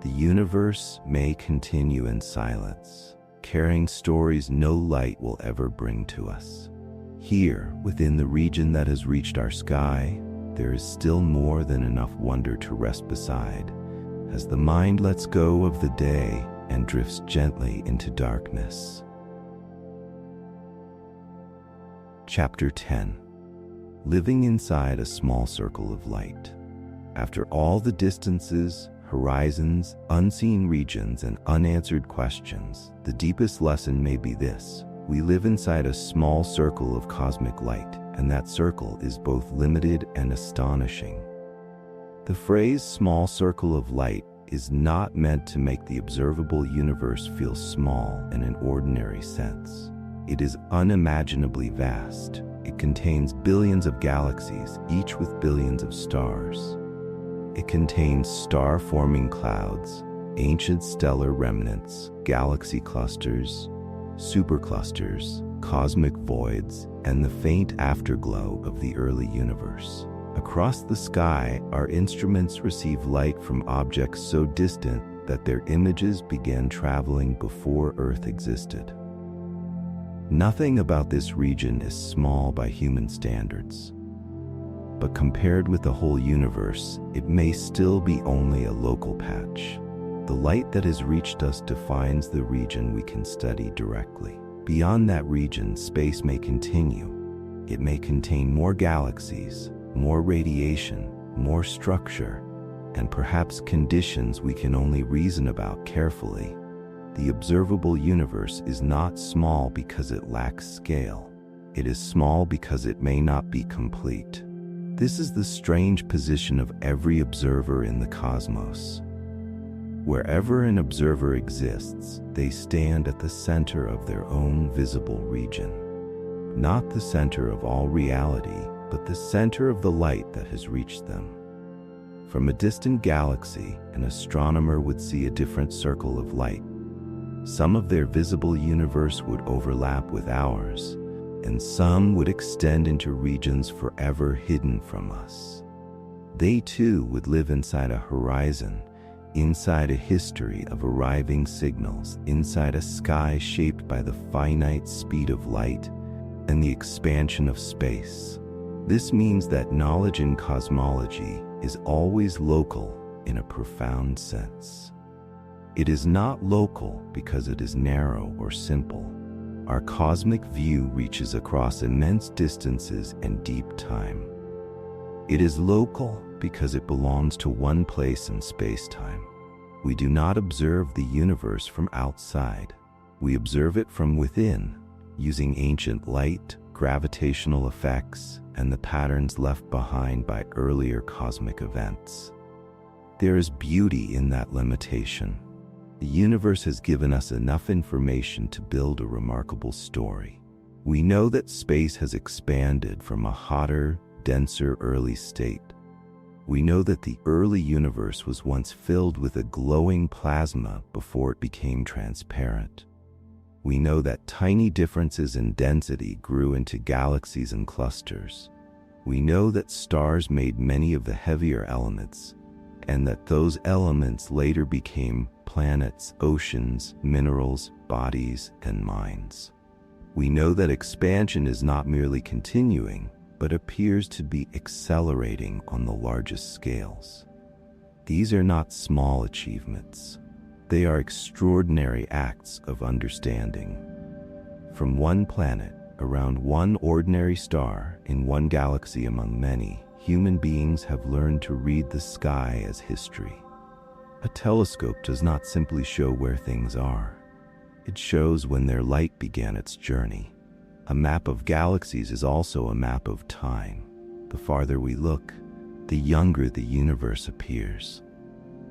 Speaker 1: the universe may continue in silence, carrying stories no light will ever bring to us. Here, within the region that has reached our sky, there is still more than enough wonder to rest beside, as the mind lets go of the day and drifts gently into darkness. Chapter 10. Living inside a small circle of light. After all the distances, horizons, unseen regions, and unanswered questions, the deepest lesson may be this: we live inside a small circle of cosmic light, and that circle is both limited and astonishing. The phrase small circle of light is not meant to make the observable universe feel small in an ordinary sense. It is unimaginably vast. It contains billions of galaxies, each with billions of stars. It contains star-forming clouds, ancient stellar remnants, galaxy clusters, superclusters, cosmic voids, and the faint afterglow of the early universe. Across the sky, our instruments receive light from objects so distant that their images began traveling before Earth existed. Nothing about this region is small by human standards. But compared with the whole universe, it may still be only a local patch. The light that has reached us defines the region we can study directly. Beyond that region, space may continue. It may contain more galaxies, more radiation, more structure, and perhaps conditions we can only reason about carefully. The observable universe is not small because it lacks scale. It is small because it may not be complete. This is the strange position of every observer in the cosmos. Wherever an observer exists, they stand at the center of their own visible region. Not the center of all reality, but the center of the light that has reached them. From a distant galaxy, an astronomer would see a different circle of light. Some of their visible universe would overlap with ours, and some would extend into regions forever hidden from us. They too would live inside a horizon, inside a history of arriving signals, inside a sky shaped by the finite speed of light and the expansion of space. This means that knowledge in cosmology is always local in a profound sense. It is not local because it is narrow or simple. Our cosmic view reaches across immense distances and deep time. It is local because it belongs to one place in space-time. We do not observe the universe from outside. We observe it from within, using ancient light, gravitational effects, and the patterns left behind by earlier cosmic events. There is beauty in that limitation. The universe has given us enough information to build a remarkable story. We know that space has expanded from a hotter, denser early state. We know that the early universe was once filled with a glowing plasma before it became transparent. We know that tiny differences in density grew into galaxies and clusters. We know that stars made many of the heavier elements, and that those elements later became planets, oceans, minerals, bodies, and minds. We know that expansion is not merely continuing, but appears to be accelerating on the largest scales. These are not small achievements. They are extraordinary acts of understanding. From one planet, around one ordinary star, in one galaxy among many, human beings have learned to read the sky as history. A telescope does not simply show where things are. It shows when their light began its journey. A map of galaxies is also a map of time. The farther we look, the younger the universe appears.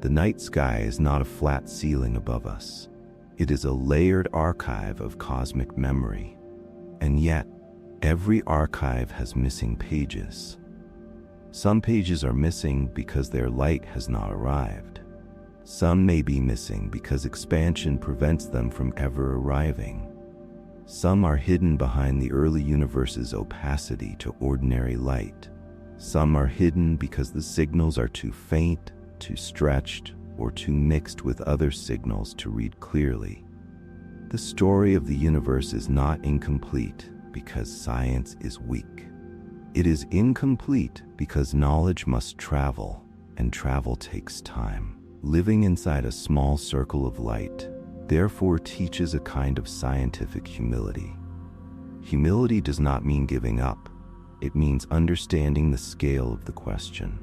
Speaker 1: The night sky is not a flat ceiling above us. It is a layered archive of cosmic memory. And yet, every archive has missing pages. Some pages are missing because their light has not arrived. Some may be missing because expansion prevents them from ever arriving. Some are hidden behind the early universe's opacity to ordinary light. Some are hidden because the signals are too faint, too stretched, or too mixed with other signals to read clearly. The story of the universe is not incomplete because science is weak. It is incomplete because knowledge must travel, and travel takes time. Living inside a small circle of light, therefore, teaches a kind of scientific humility. Humility does not mean giving up. It means understanding the scale of the question.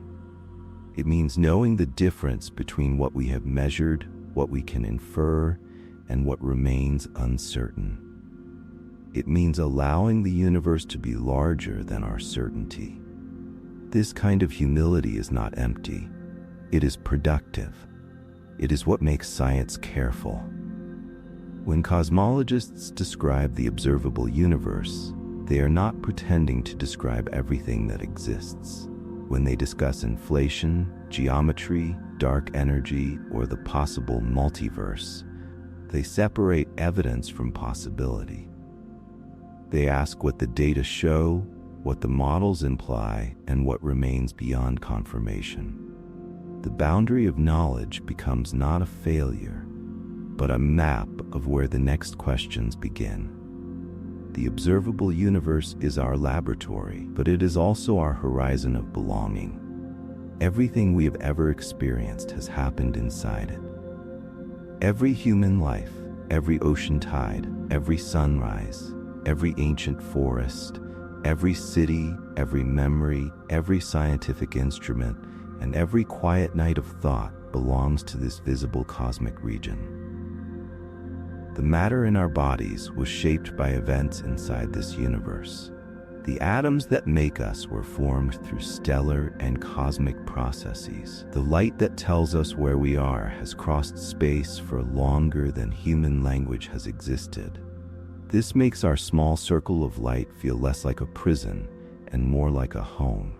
Speaker 1: It means knowing the difference between what we have measured, what we can infer, and what remains uncertain. It means allowing the universe to be larger than our certainty. This kind of humility is not empty. It is productive. It is what makes science careful. When cosmologists describe the observable universe, they are not pretending to describe everything that exists. When they discuss inflation, geometry, dark energy, or the possible multiverse, they separate evidence from possibility. They ask what the data show, what the models imply, and what remains beyond confirmation. The boundary of knowledge becomes not a failure, but a map of where the next questions begin. The observable universe is our laboratory, but it is also our horizon of belonging. Everything we have ever experienced has happened inside it. Every human life, every ocean tide, every sunrise, every ancient forest, every city, every memory, every scientific instrument, and every quiet night of thought belongs to this visible cosmic region. The matter in our bodies was shaped by events inside this universe. The atoms that make us were formed through stellar and cosmic processes. The light that tells us where we are has crossed space for longer than human language has existed. This makes our small circle of light feel less like a prison and more like a home.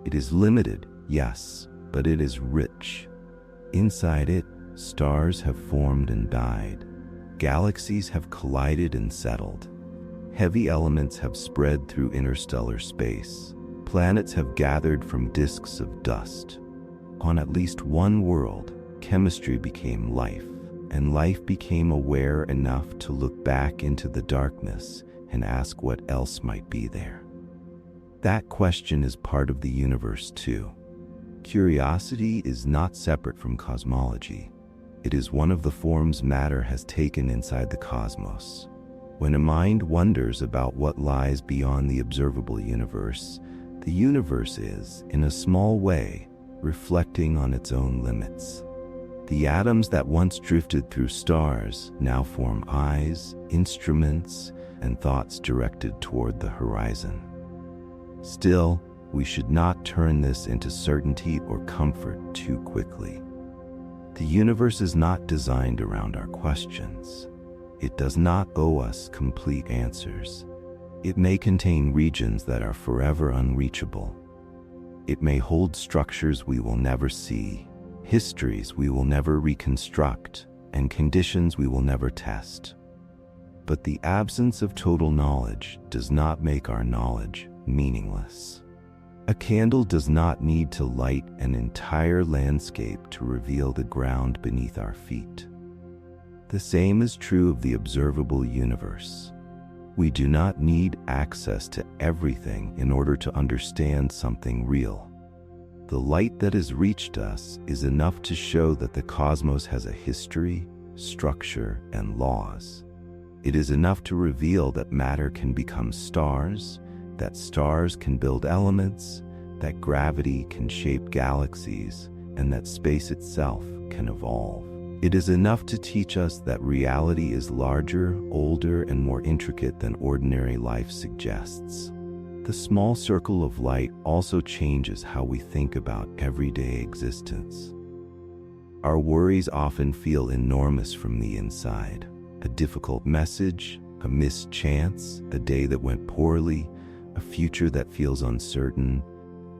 Speaker 1: It is limited, yes, but it is rich. Inside it, stars have formed and died. Galaxies have collided and settled. Heavy elements have spread through interstellar space. Planets have gathered from disks of dust. On at least one world, chemistry became life, and life became aware enough to look back into the darkness and ask what else might be there. That question is part of the universe too. Curiosity is not separate from cosmology. It is one of the forms matter has taken inside the cosmos. When a mind wonders about what lies beyond the observable universe, the universe is, in a small way, reflecting on its own limits. The atoms that once drifted through stars now form eyes, instruments, and thoughts directed toward the horizon. Still, we should not turn this into certainty or comfort too quickly. The universe is not designed around our questions. It does not owe us complete answers. It may contain regions that are forever unreachable. It may hold structures we will never see, histories we will never reconstruct, and conditions we will never test. But the absence of total knowledge does not make our knowledge meaningless. A candle does not need to light an entire landscape to reveal the ground beneath our feet. The same is true of the observable universe. We do not need access to everything in order to understand something real. The light that has reached us is enough to show that the cosmos has a history, structure, and laws. It is enough to reveal that matter can become stars, that stars can build elements, that gravity can shape galaxies, and that space itself can evolve. It is enough to teach us that reality is larger, older, and more intricate than ordinary life suggests. The small circle of light also changes how we think about everyday existence. Our worries often feel enormous from the inside. A difficult message, a missed chance, a day that went poorly, a future that feels uncertain.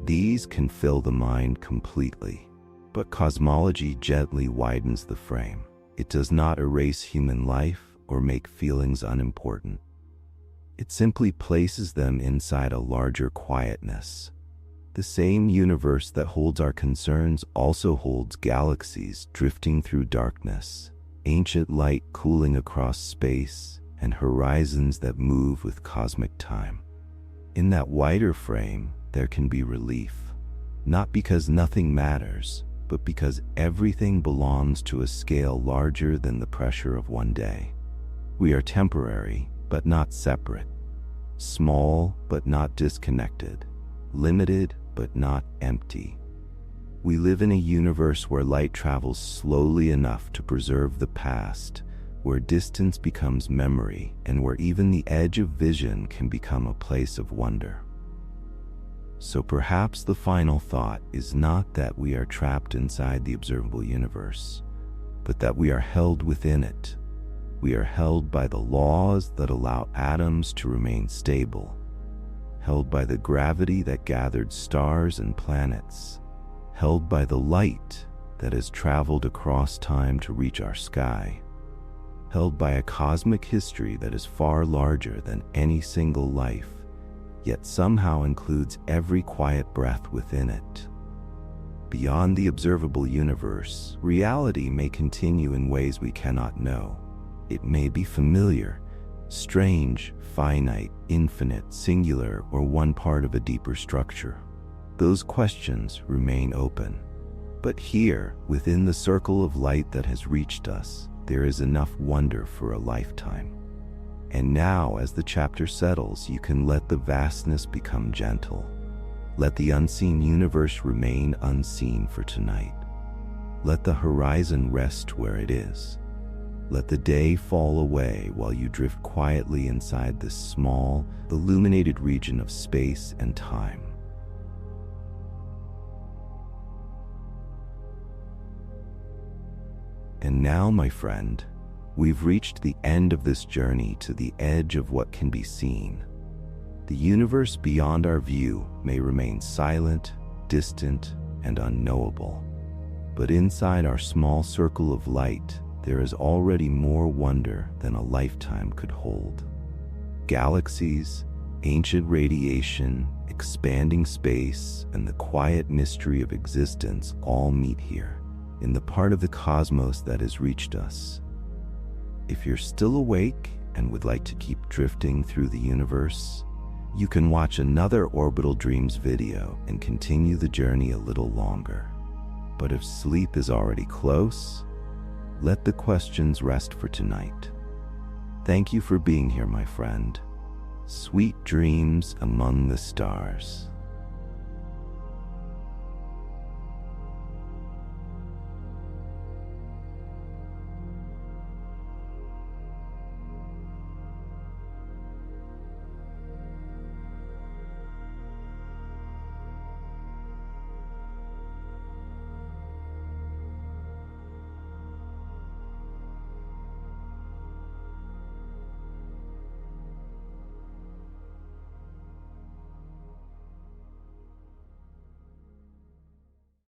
Speaker 1: These can fill the mind completely. But cosmology gently widens the frame. It does not erase human life or make feelings unimportant. It simply places them inside a larger quietness. The same universe that holds our concerns also holds galaxies drifting through darkness, ancient light cooling across space, and horizons that move with cosmic time. In that wider frame, there can be relief, not because nothing matters, but because everything belongs to a scale larger than the pressure of one day. We are temporary, but not separate, small, but not disconnected, limited, but not empty. We live in a universe where light travels slowly enough to preserve the past, where distance becomes memory, and where even the edge of vision can become a place of wonder. So perhaps the final thought is not that we are trapped inside the observable universe, but that we are held within it. We are held by the laws that allow atoms to remain stable, held by the gravity that gathered stars and planets, held by the light that has traveled across time to reach our sky, held by a cosmic history that is far larger than any single life, yet somehow includes every quiet breath within it. Beyond the observable universe, reality may continue in ways we cannot know. It may be familiar, strange, finite, infinite, singular, or one part of a deeper structure. Those questions remain open. But here, within the circle of light that has reached us, there is enough wonder for a lifetime. And now, as the chapter settles, you can let the vastness become gentle. Let the unseen universe remain unseen for tonight. Let the horizon rest where it is. Let the day fall away while you drift quietly inside this small, illuminated region of space and time. And now, my friend, we've reached the end of this journey to the edge of what can be seen. The universe beyond our view may remain silent, distant, and unknowable. But inside our small circle of light, there is already more wonder than a lifetime could hold. Galaxies, ancient radiation, expanding space, and the quiet mystery of existence all meet here, in the part of the cosmos that has reached us. If you're still awake and would like to keep drifting through the universe, you can watch another Orbital Dreams video and continue the journey a little longer. But if sleep is already close, let the questions rest for tonight. Thank you for being here, my friend. Sweet dreams among the stars.